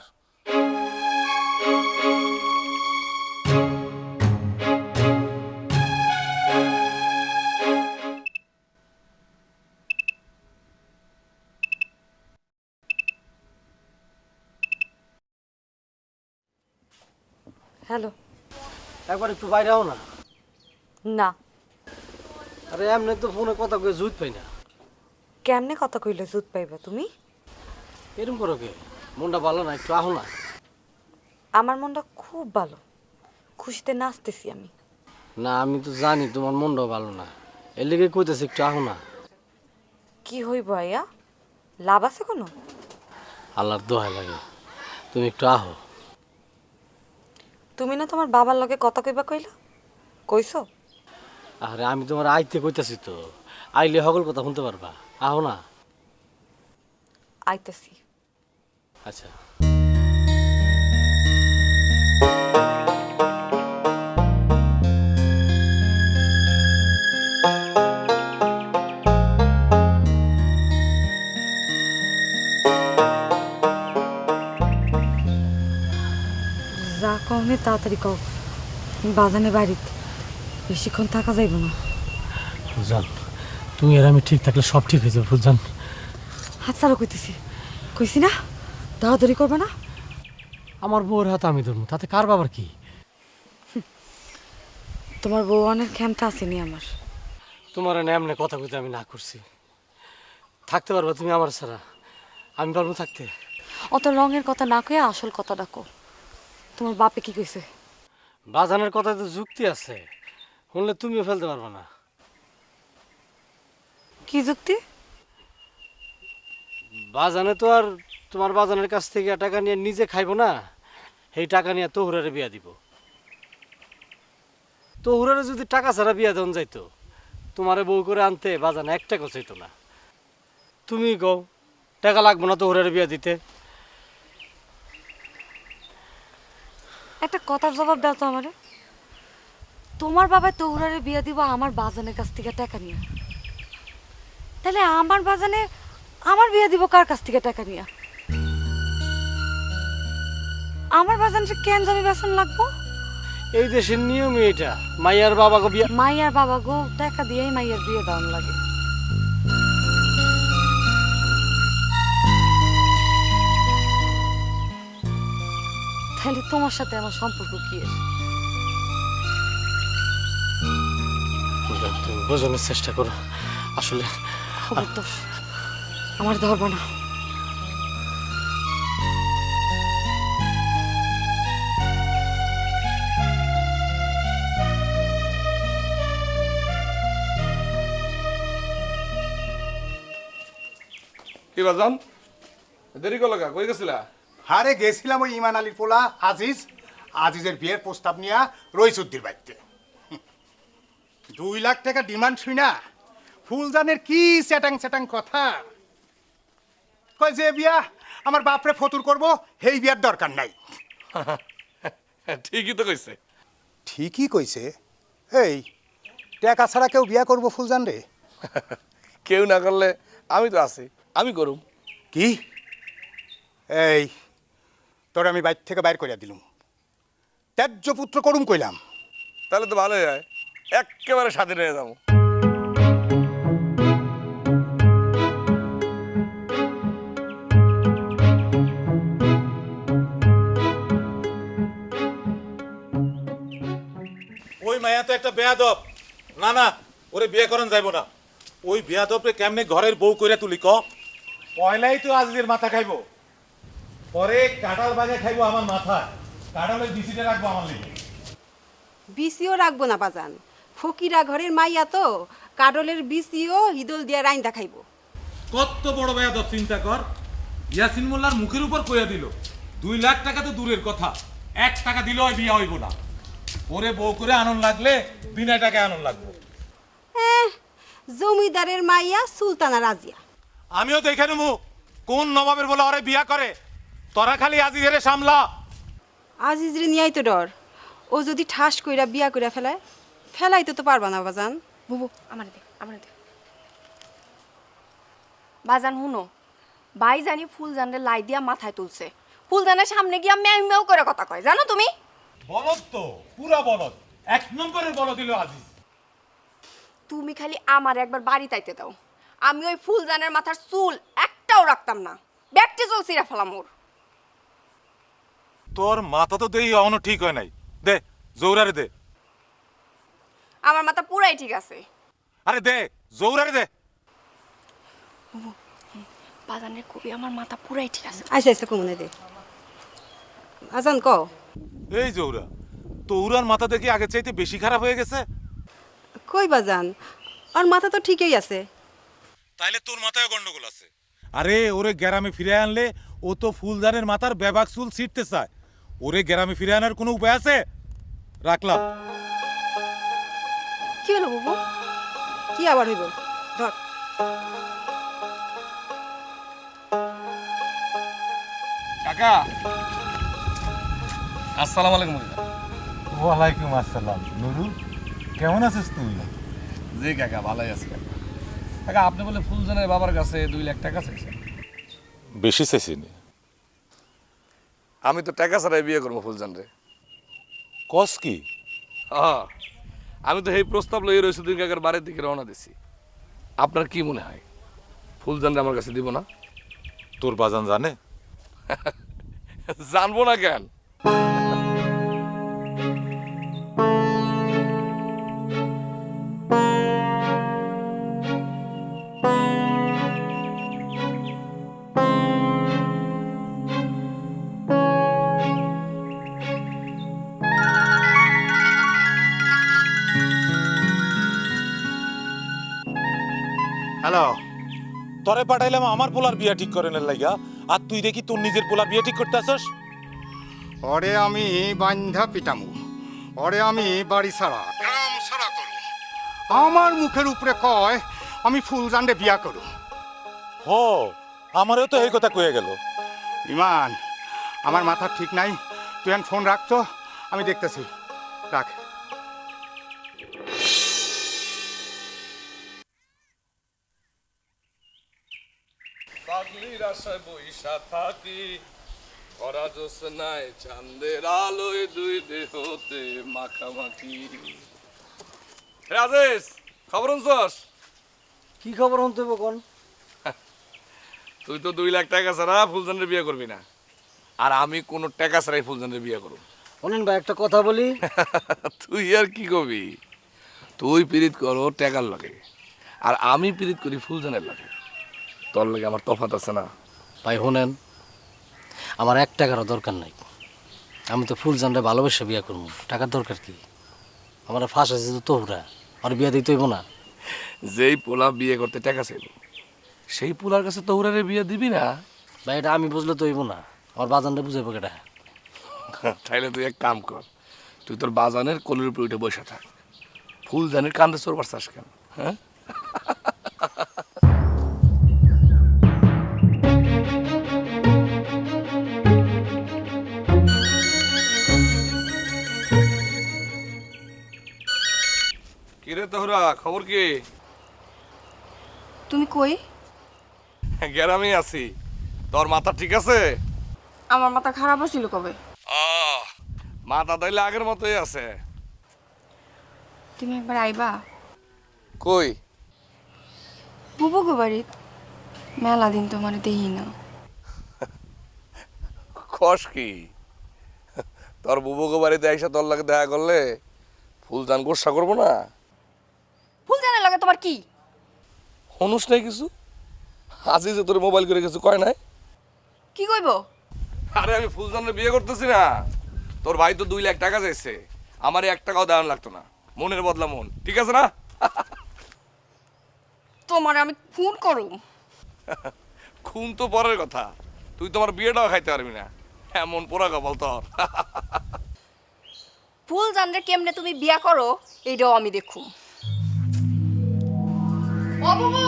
হ্যালো। একবার একটু বাইরে আও না। না। আরে এমনি তো ফোনে কথা কয়ে জুত পাই না। কেমনে কথা কইলে জুত পাইবা তুমি? এরম করো কে? মনটা ভালো না, একটু আহো না। আমার মনটা খুব ভালো, খুশিতে নাচতেছি আমি। না, আমি তো জানি তোমার মনটাও ভালো না, এর লেগে কইতেছি একটু আহো না। কি হইব আয়া? লাভ আছে কোনো? আল্লাহর দোহাই লাগে, তুমি একটু আহো। তুমি না তোমার বাবার লগে কথা কইবা কইলা, কইছো? আরে আমি তোমার আইতে কইতাছি তো, আইলে সকল কথা শুনতে পারবা। আহো না। আইতাছি। আচ্ছা। যা কওনে তাড়াতাড়ি কও, বাজানে বাড়িতে বেশিক্ষণ থাকা যাইব না। ফুলজান, তুমি আর আমি ঠিক থাকলে সব ঠিক হয়ে যাবে ফুলজান। হাত ছাড়া কইতেছি, কইছি না দৌড়াদৌড়ি করবে না। আমার বউর হাত আমি ধরবো, তাতে কার বাবার কি? তোমার বউ অনেক ক্ষমতা আসেনি আমার। তোমার এমনি কথা কইতে আমি না করছি। থাকতে পারবা তুমি আমার ছাড়া? আমি পারবো থাকতে? অত রঙের কথা না কইয়া আসল কথা ডাকো। তোমার বাপে কি কইছে? বাজানের কথায় তো যুক্তি আছে, শুনলে তুমিও ফেলতে পারবে না। কি যুক্তি? বাজানে তো আর তোমার বাজানের কাছ থেকে টাকা নিয়ে নিজে খাইবো না, সেই টাকা নিয়ে তহুরারে বিয়া দিব। তহুরারে যদি টাকা ছাড়া বিয়া দেন যাইতো, তোমারে বউ করে আনতে বাজানে 1 টাকাও চাইতো না। তুমি কও টাকা লাগবো না তোহরার বিয়া দিতে? একটা কথার জবাব দাও তো আমারে। তোমার বাবা তহুরারে বিয়া দিব আমার বাজানের কাছ থেকে টাকা নিয়ে, তাহলে আমার বাজানে আমার বিয়া দিব কার কাছ থেকে টাকা নিয়ে? আমার বাজানটা কেন জমি বেসন লাগবো? এই দেশের নিয়মই এটা, মাইয়ার বাবাকে বিয়া। মাইয়ার বাবা গো টাকা দিয়েই মাইয়ার বিয়ে দাম লাগে। তাহলে তোমার সাথে আমার সম্পর্ক কি এর? তুমি বোঝানোর চেষ্টা করো। আসলে খবরদার আমার ধরবো না। কি বাজান দেরি করলো কা, কই গেছিলা? হারে গেছিলাম ওই ইমান আলীর পোলা আজিজের বিয়ের প্রস্তাব নিয়ে রইসুদ্দির বাড়িতে। 2 লাখ টাকা ডিমান্ড শুই না ফুলজানের কি চ্যাটাং কথা কয় যে বিয়া আমার বাপরে ফতুর করব সেই বিয়ার দরকার নাই। ঠিকই তো কইছে। ঠিকই কইছে। এই টাকা ছাড়া কেউ বিয়া করব ফুলজান রে? কেউ না করলে আমি তো আছি, আমি করুম। কি এই তোর আমি বাইর থেকে বাইর করিয়া দিলুম, ত্যায্য পুত্র করুম কইলাম। তাহলে তো ভালোই হয়, একেবারে স্বাধীন হয়ে যাবো। ওই মায়া তো একটা বেয়াদব। না না, ওরে বিয়ে করেন যাইব না। ওই বেয়াদবরে কেমনে ঘরের বউ কইরা তুলি ক? পয়লাই তো আজিজের মাথা খাইবো, পরে কাঁঠাল বাগে খাইবো আমার মাথা। কাঁঠালের বিচিটা রাখবো আমার লিগে। বিসিও রাখবো না বাজান, ফকিরা ঘরের মাইয়া তো কাডলের বিসিও হিদল দিয়া রাইন্দা খাইবো। কত বড় বেয়াদব চিন্তা কর। ইয়াসিন মোল্লার মুখের উপর কইয়া দিল 2 লাখ টাকা তো দূরের কথা, 1 টাকা দিলেও বিয়া হইব না। ওরে বউ করে আনন্দ লাগলে বিনা টাকায় আনন্দ লাগবো। জমিদারের মাইয়া সুলতানা রাজিয়া। আমিও তো এখানে কোন নবাবের বলে ওরে বিয়া করে। তোরা খালি আজিজের সামলা। আজিজরে নিয়াই তো ডর, ও যদি ঠাস কইরা বিয়া কইরা ফেলাইতে তো পারবা না বাজান। বুবু আমার দে। বাজান হুনো, ভাই জানি ফুলজানের লাই দিয়া মাথায় তুলছে। ফুলজানের সামনে গিয়া ম্যাও ম্যাও করে কথা কয়, জানো তুমি? বলদ তো, পুরা বলদ, 1 নম্বরের বলদ দিল আজিজ। তুমি খালি আমার একবার বাড়ি তাইতে দাও, আমি ওই ফুলজানের মাথার চুল একটাও রাখতাম না, ব্যাগটি চুল ছিঁড়া ফেলাম ওর। তোর মাথা তো দেই অন ঠিক হয় নাই, দে জৌরারে দে। আমার মাথা পুরাই ঠিক আছে। আরে দে জৌরারে দে। বাজানের কবি আমার মাথা পুরাই ঠিক আছে। আইসা কমনে দে আজান ক। এই জৌরা, তোরার মাথা দেখি আগে চাইতে বেশি খারাপ হয়ে গেছে। কই বাজান, আর মাথা তো ঠিকই আছে। তাইলে তোর মাথায় গন্ডগোল আছে। আরে ওরে গ্রামে ফিরে আনলে ও তো ফুলদানের মাথার বেবাক চুল ছিঁড়তে চায়। ওরে গ্রামে ফিরে আনার কোনো উপায় আছে? রাখলাম। কি হলো বাবু? কি আবার হইব? ধর। কাকা আসসালামু আলাইকুম। ওয়ালাইকুম আসসালাম। নুরুল, কেমন আছিস তুই? জি কাকা, ভালোই আছি কাকা। কাকা আপনি বলে ফুলজানের বাবার কাছে 2 লাখ টাকা চাইছেন? বেশি চাইছিনি। আমি তো টাকা ছাড়াই বিয়ে করবো ফুলজান রে। কস কি? হ্যাঁ, আমি তো এই প্রস্তাব লইয়ে রইসুদ্দিন কাকার বাড়ির দিকে রওনা দিছি। আপনার কি মনে হয় ফুলজান আমার কাছে দিব না? তোর বাজান জানে? জানবো না কেন? হ্যালো, তরে পাঠাইলাম আমার পোলার বিয়া ঠিক করে নেন লাগিয়া, আর তুই দেখি তোর নিজের পোলার বিয়া ঠিক করতে আসস। ওরে আমি বান্ধা পিটামু, ওরে আমি বাড়ি ছাড়া গ্রাম ছাড়া করু। আমার মুখের উপরে কয় আমি ফুলজানরে বিয়া করু। হ আমারও তো এই কথা কয়ে গেল। ইমান, আমার মাথা ঠিক নাই, তুই এখন ফোন রাখতো, আমি দেখতেছি। রাখ। পাগলির আশায় বইসা থাকি, ভরা জ্যোৎস্নায় চাঁদের আলোয় দুই দেহতে মাখামাখি। রাজেশ, খবর শুনছস? কি খবর হতে কোন? তুই তো 2 লাখ টাকা ছাড়া ফুলজানের বিয়ে করবি না, আর আমি কোনো টাকা ছাড়াই ফুলজানের বিয়ে করব। অনিন ভাই একটা কথা বলি। তুই আর কি কবি? তুই পীড়িত করো টাকার লাগে, আর আমি পীড়িত করি ফুলজানের লাগে। তোর লাগে আমার তফাৎ আছে না? ভাই শুনেন, আমার 1 টাকারও দরকার নাই। আমি তো ফুলজানরে ভালোবেসে বিয়ে করবো, টাকার দরকার কি? আমার ফাঁস আছে তো তোহরা, আর বিয়ে দিতে হইব না? যেই পোলা বিয়ে করতে টাকা চাইব, সেই পোলার কাছে তোহরারে বিয়ে দিবি না? ভাই এটা আমি বুঝলে তো হইব না, আমার বাজানটা বুঝাইব কেটা? তাইলে তুই এক কাম কর, তুই তোর বাজানের কোলের উপরে উঠে বসে থাক। ফুলজানের কান্দে চোর পারছাস কেন? হ্যাঁ, কিরে তোহরা, খবর কি? তুমি কই? গ্রামে আছি। তোর মাথা ঠিক আছে? আমার মাথা খারাপ ছিল কবে? মাথা তাইলে আগের মতোই আছে। তুমি একবার আইবা কই? বুবু গো বাড়ি। মেলা দিন তো মানে দেই না। খস কি? তোর বুবুকে বাড়িতে এসে তোর লাগে দেখা করলে ফুলজান গোসা করবো না? ফুলজানের লাগে তোমার কি? হনুস নাই কিছু? আজি যে তোর মোবাইল করে কিছু কয় নাই? কি কইব? আরে আমি ফুলজানের বিয়ে করতেছি না। তোর ভাই তো 2 লাখ টাকা চাইছে, আমার 1 টাকাও দেওয়ান লাগতো না। মনের বদলা মন, ঠিক আছে না? তোমার আমি ফোন করুম। খুন তো পরের কথা, তুই তোমার বিয়েটাও খাইতে পারবি না, এমন পোড়া কপাল তোর। ফুলজানরে কেমনে তুমি বিয়া করো এইটাও আমি দেখুম। ও বুবু,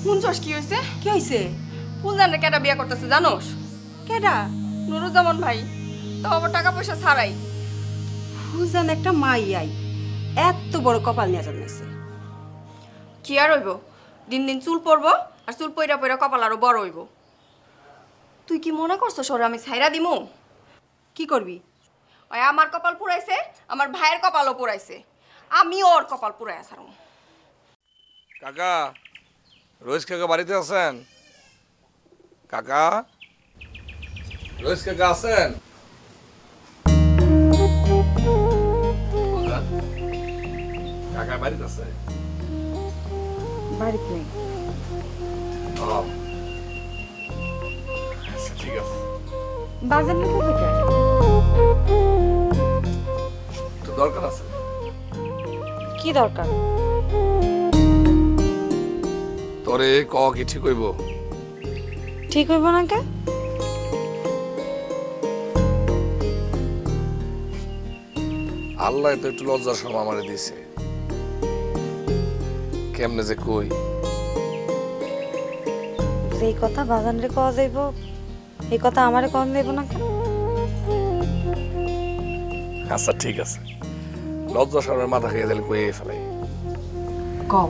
শুনছস কি হইছে? কি হইছে? ফুলজানরে কেটা বিয়া করতেছে জানোস? কেডা? নুরুজ্জামান ভাই। তো আবার টাকা পয়সা ছাড়াই। ফুলজান একটা মাইয়াই এত বড় কপাল নিয়ে জন্মেছে। কি আর হইব, দিন দিন চুল পড়বো, আর চুল পইরা পইরা কপাল আরো বড় হইব। তুই কি মনে করছো সরে আমি ছাইরা দিমু? কি করবি? ওই আমার কপাল পুরাইছে, আমার ভাইয়ের কপালও পুরাইছে, আমি ওর কপাল পুরাইয়া ছাড়বো। কাকা, রোজ কাকা বাড়িতে আছেন? কাকা, রোজ কাকা আছেন? কাকা বাড়িতে আছে? বাড়িতে নেই। আচ্ছা, ঠিক আছে। বাজার না থেকে তো দরকার আছে। কি দরকার? তোরে ক কি ঠিক হইব? ঠিক হইব না কে? আল্লাহ তো একটু লজ্জার সময় আমারে দিছে, কেমনে যে কই। এই কথা বাজানরে কওয়া যাইব, এই কথা আমারে কন যাইব না কেন? আচ্ছা ঠিক আছে, লজ্জা শরমের মাথা খেয়ে দিলে কয়ে ফেলাই। কও।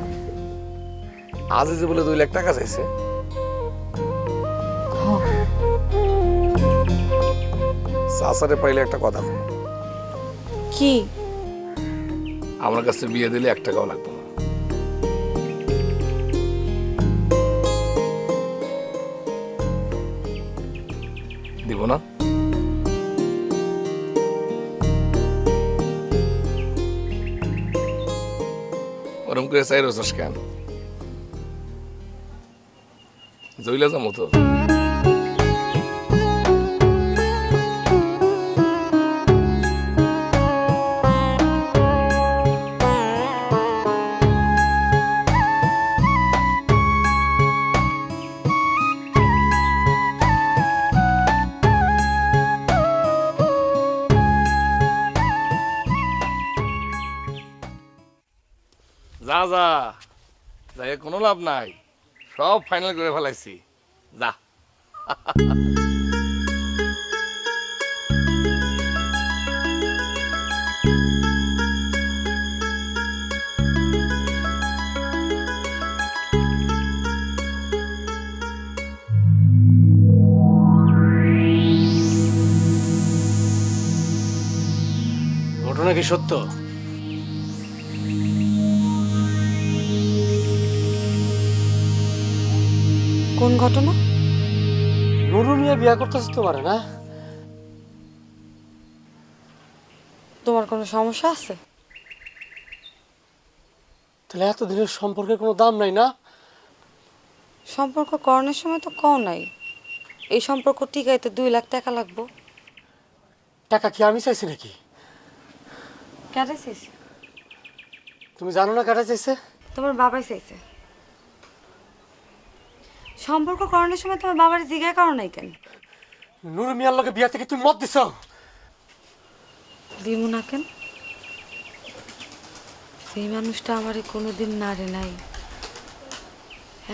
আজ যে বলে 2 লাখ টাকা চাইছে, সাসারে পাইলে একটা কথা কই, কি? আমার কাছে বিয়ে দিলে 1 টাকাও লাগবে না। দিব না? ওরম করে চাই রোজ কেন? জইলা যাবো তো। যা যা, যাই কোনো লাভ নাই। সব ফাইনাল করে ফেলাইছি যা ঘটনা কি সত্য? কোন ঘটনা? নুরু মিয়া বিয়া করতেছে তোমারে না? তোমার কোনো সমস্যা আছে? তাহলে এতদিনের সম্পর্কের কোনো দাম নাই না? সম্পর্ক করণের সময় তো কও নাই এই সম্পর্ক টিকাইতে 2 লাখ টাকা লাগবো। টাকা কি আমি চাইছি নাকি? কাটাইছিস? তুমি জানো না কাটা চাইছে? তোমার বাবাই চাইছে। সম্পর্ক করণের সময় তোমার বাবার জিজ্ঞাসা করো নাই কেন? নুরু মিয়ার লগে বিয়া থেকে তুমি মত দিছো? দিমু না কেন? সেই মানুষটা আমারে কোনোদিন নারে নাই,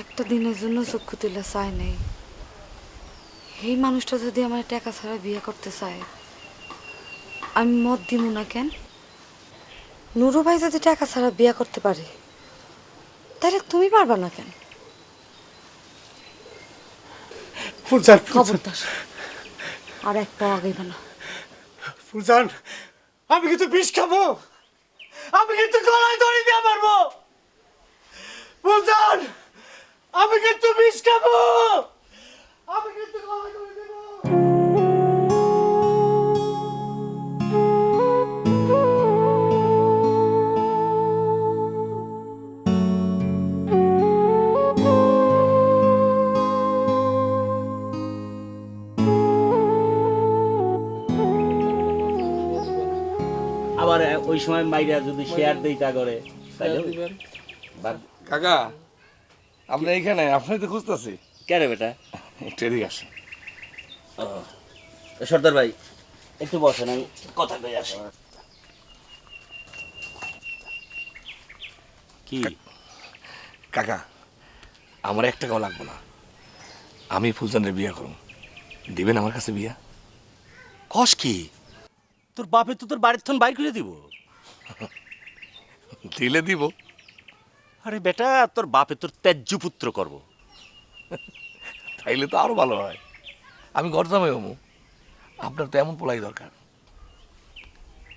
একটা দিনের জন্য চক্ষু তুলে চায় নাই। এই মানুষটা যদি আমার টাকা ছাড়া বিয়ে করতে চায় আমি মত দিমু না কেন? নুরু ভাই যদি টাকা ছাড়া বিয়ে করতে পারে তাহলে তুমি পারবা না কেন? ফুলজান, খবরদার আর এক পাও আগাইবা না। ফুলজান, আমি কিন্তু বিষ খাবো, আমি কিন্তু গলায় দড়ি দিয়ে মারবো। ফুলজান, আমি কিন্তু বিষ খাবো, আমি কিন্তু গলায় দড়ি দেবো। আবার ওই সময় মাইরা যদি শেয়ার দেই তা করে তাহলে কাকা আপনি এইখানে আপনাই তো খুঁজতেছি কে রে বেটা? একটু এদিকে আসেন। সর্দার ভাই একটু বসেন, আমি কথা কই আসি। কি কাকা আমার 1 টাকাও লাগবে না, আমি ফুলজানের বিয়ে করব, দিবেন আমার কাছে বিয়া? কস কি? তোর বাপে তো তোর বাড়ির থন বাইর করে দিব। দিলে দিব। আরে বেটা তোর বাপে তোর ত্যায্য পুত্র করব। তাইলে তো আরো ভালো হয়, আমি ঘর জামাই হমু, আপনার তো এমন পোলাই দরকার।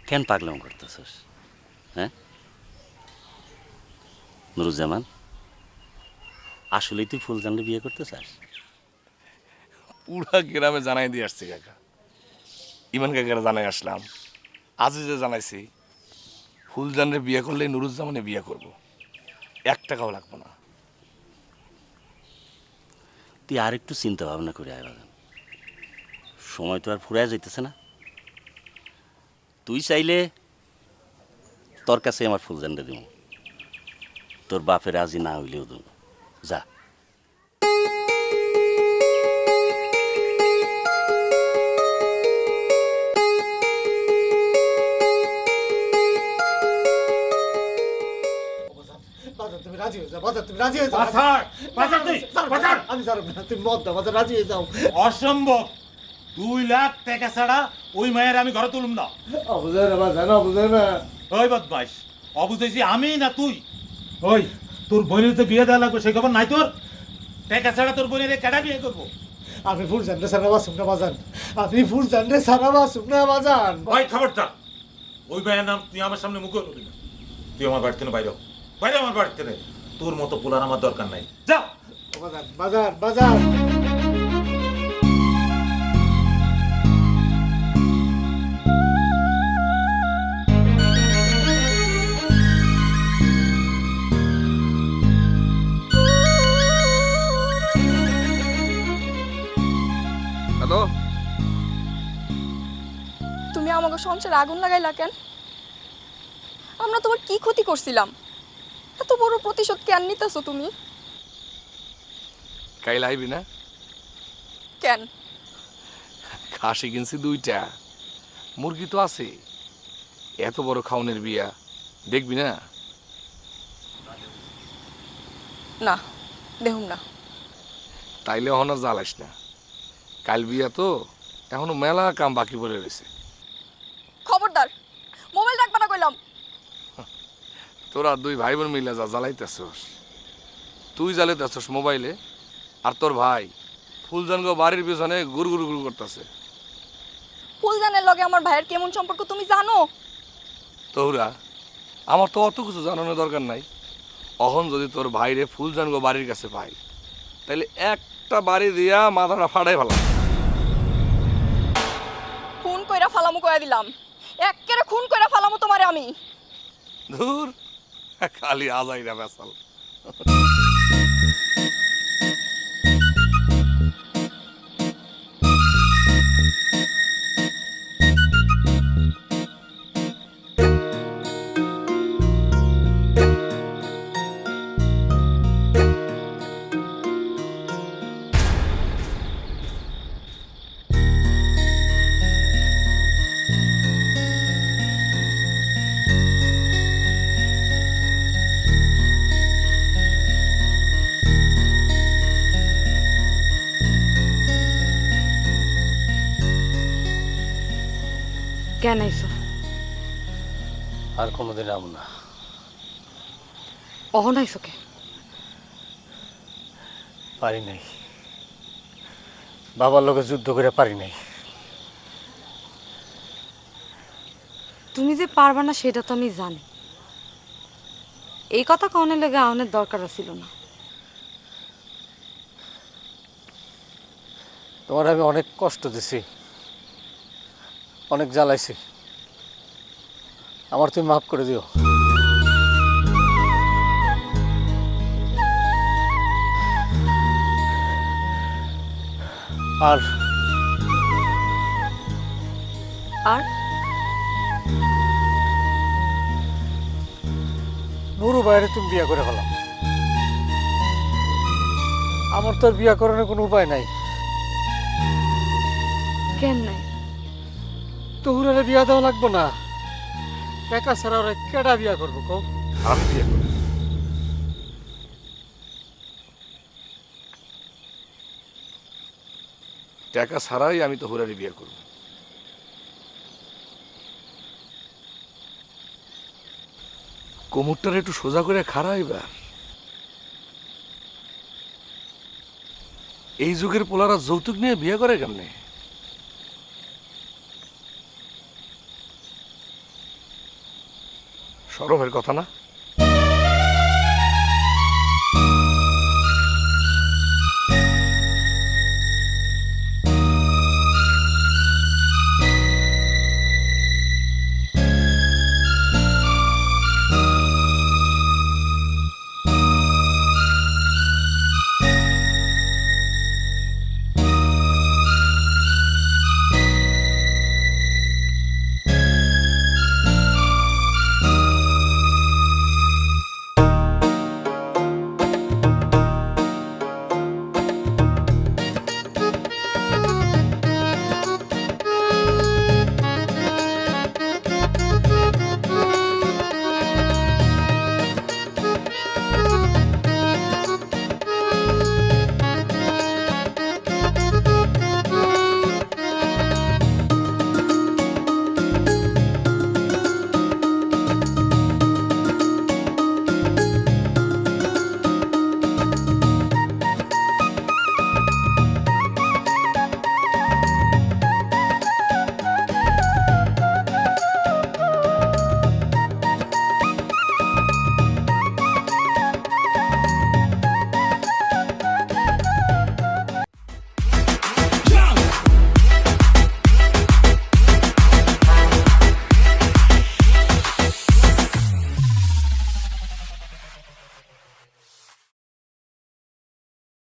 কেন পাগলাম করতেছস? হ্যাঁ নুরুজ্জামান, আসলেই তুই ফুলজানরে বিয়ে করতে চাস? পুরা গ্রামে জানাই দিয়ে আসছি কাকা, ইমান কাকারা জানাই আসলাম, আজিজে জানাইছি, ফুলজানরে বিয়ে করলে নুরুজ্জামানে বিয়ে করব, 1 টাকাও লাগবে না। তুই আর একটু চিন্তা ভাবনা করে আয় বাজান, সময় তো আর ফুরায় যাইতেছে না। তুই চাইলে তোর কাছে আমার ফুলজানরে দিব, তোর বাপের রাজি না হইলেও দেব। যা। তুমি রাজি হয়ে যাও, বাজার তুমি রাজি হয়ে যাও। বাজার, বাজার তুই, বাজার। আমি ছাড়ব না, তুমি মদ দাও, বাজার রাজি হয়ে যাও। অসম্ভব, 2 লাখ টাকা ছাড়া ওই মায়ের আমি ঘরে তুলুম না। অবুঝে না বাজার, অবুঝে না। ওই বদমাইশ, অবুঝেছি আমি না তুই? ওই তোর বোনের যে বিয়ে দেওয়া লাগবে সেই খবর নাই তোর? টাকা ছাড়া তোর বোনের কেডা বিয়ে করবো? আমি ফুলজান রে সারা বাসুক না বাজান, আমি ফুলজান রে সারা বাসুক না বাজান। ওই খবরদার, ওই মায়ের নাম তুই আমার সামনে মুখে করবি না। তুই আমার বাড়ি থেকে বাইরে হ। বাইরে আমার বাড়ি থেকে। তোর মতো পোলার আমার দরকার নাই, যাও। বাজার, বাজার, বাজার। হ্যালো, তুমি আমাকে সংসারে আগুন লাগাইলা কেন? আমরা তোমার কি ক্ষতি করছিলাম? এত বড় প্রতিশোধ কেন নিতেছো তুমি? কাইল আইবি না? কেন? খাসি কিনছি 2টা, মুরগি তো আছে, এত বড় খাওনের বিয়া দেখবি না? না, দেখুম না। তাইলে এখন আর জ্বালাইস না, কাল বিয়া তো এখনো মেলা কাম বাকি পড়ে রয়েছে। খবরদার মোবাইল রাখবা না কইলাম। তোরা দুই ভাই বোন মিলে যা জ্বালাইতেছস, তুই জ্বালাইতেছস মোবাইলে, আর তোর ভাই ফুলজানগ বাড়ির পিছনে গুড় গুড় গুড় করতেছে। ফুলজানের লগে আমার ভাইয়ের কেমন সম্পর্ক তুমি জানো? তোরা আমার তো অত কিছু জানানোর দরকার নাই। অহন যদি তোর ভাইরে ফুলজানগ বাড়ির কাছে পাই, তাইলে একটা বাড়ি দিয়া মাথাটা ফাড়াই ভালো। খুন কইরা ফালামু কইয়া দিলাম, এক্কেরে খুন কইরা ফালামু তোমারে আমি। ধুর, খালি আজাইরা বেসাল। কেন আইছো? আর কোনোদিন আম না। অহন আইছো কে? পারি নাই, বাবার লোকে যুদ্ধ করে পারি নাই। তুমি যে পারবা না সেটা তো আমি জানি। এই কথা কওনে লেগে আউনের দরকার ছিল না। তোমার আমি অনেক কষ্ট দিছি, অনেক জ্বালাইছি, আমার তুমি মাফ করে দিও। আর আর নুরু বাইরে তুমি বিয়া করে ফেলাম, আমার তো আর বিয়া করানোর কোনো উপায় নাই। কেন নাই? তোহুরারে বিয়া দেওয়া লাগবো না, টাকা ছাড়া ওরা কেডা বিয়া করবো কও? আমি বিয়ে করব। টাকা ছাড়াই আমি তো হুরারি বিয়ে করব। কোমরটার একটু সোজা করে খাড়া এবার। এই যুগের পোলারা যৌতুক নিয়ে বিয়ে করে কেমনে? সরমের কথা না।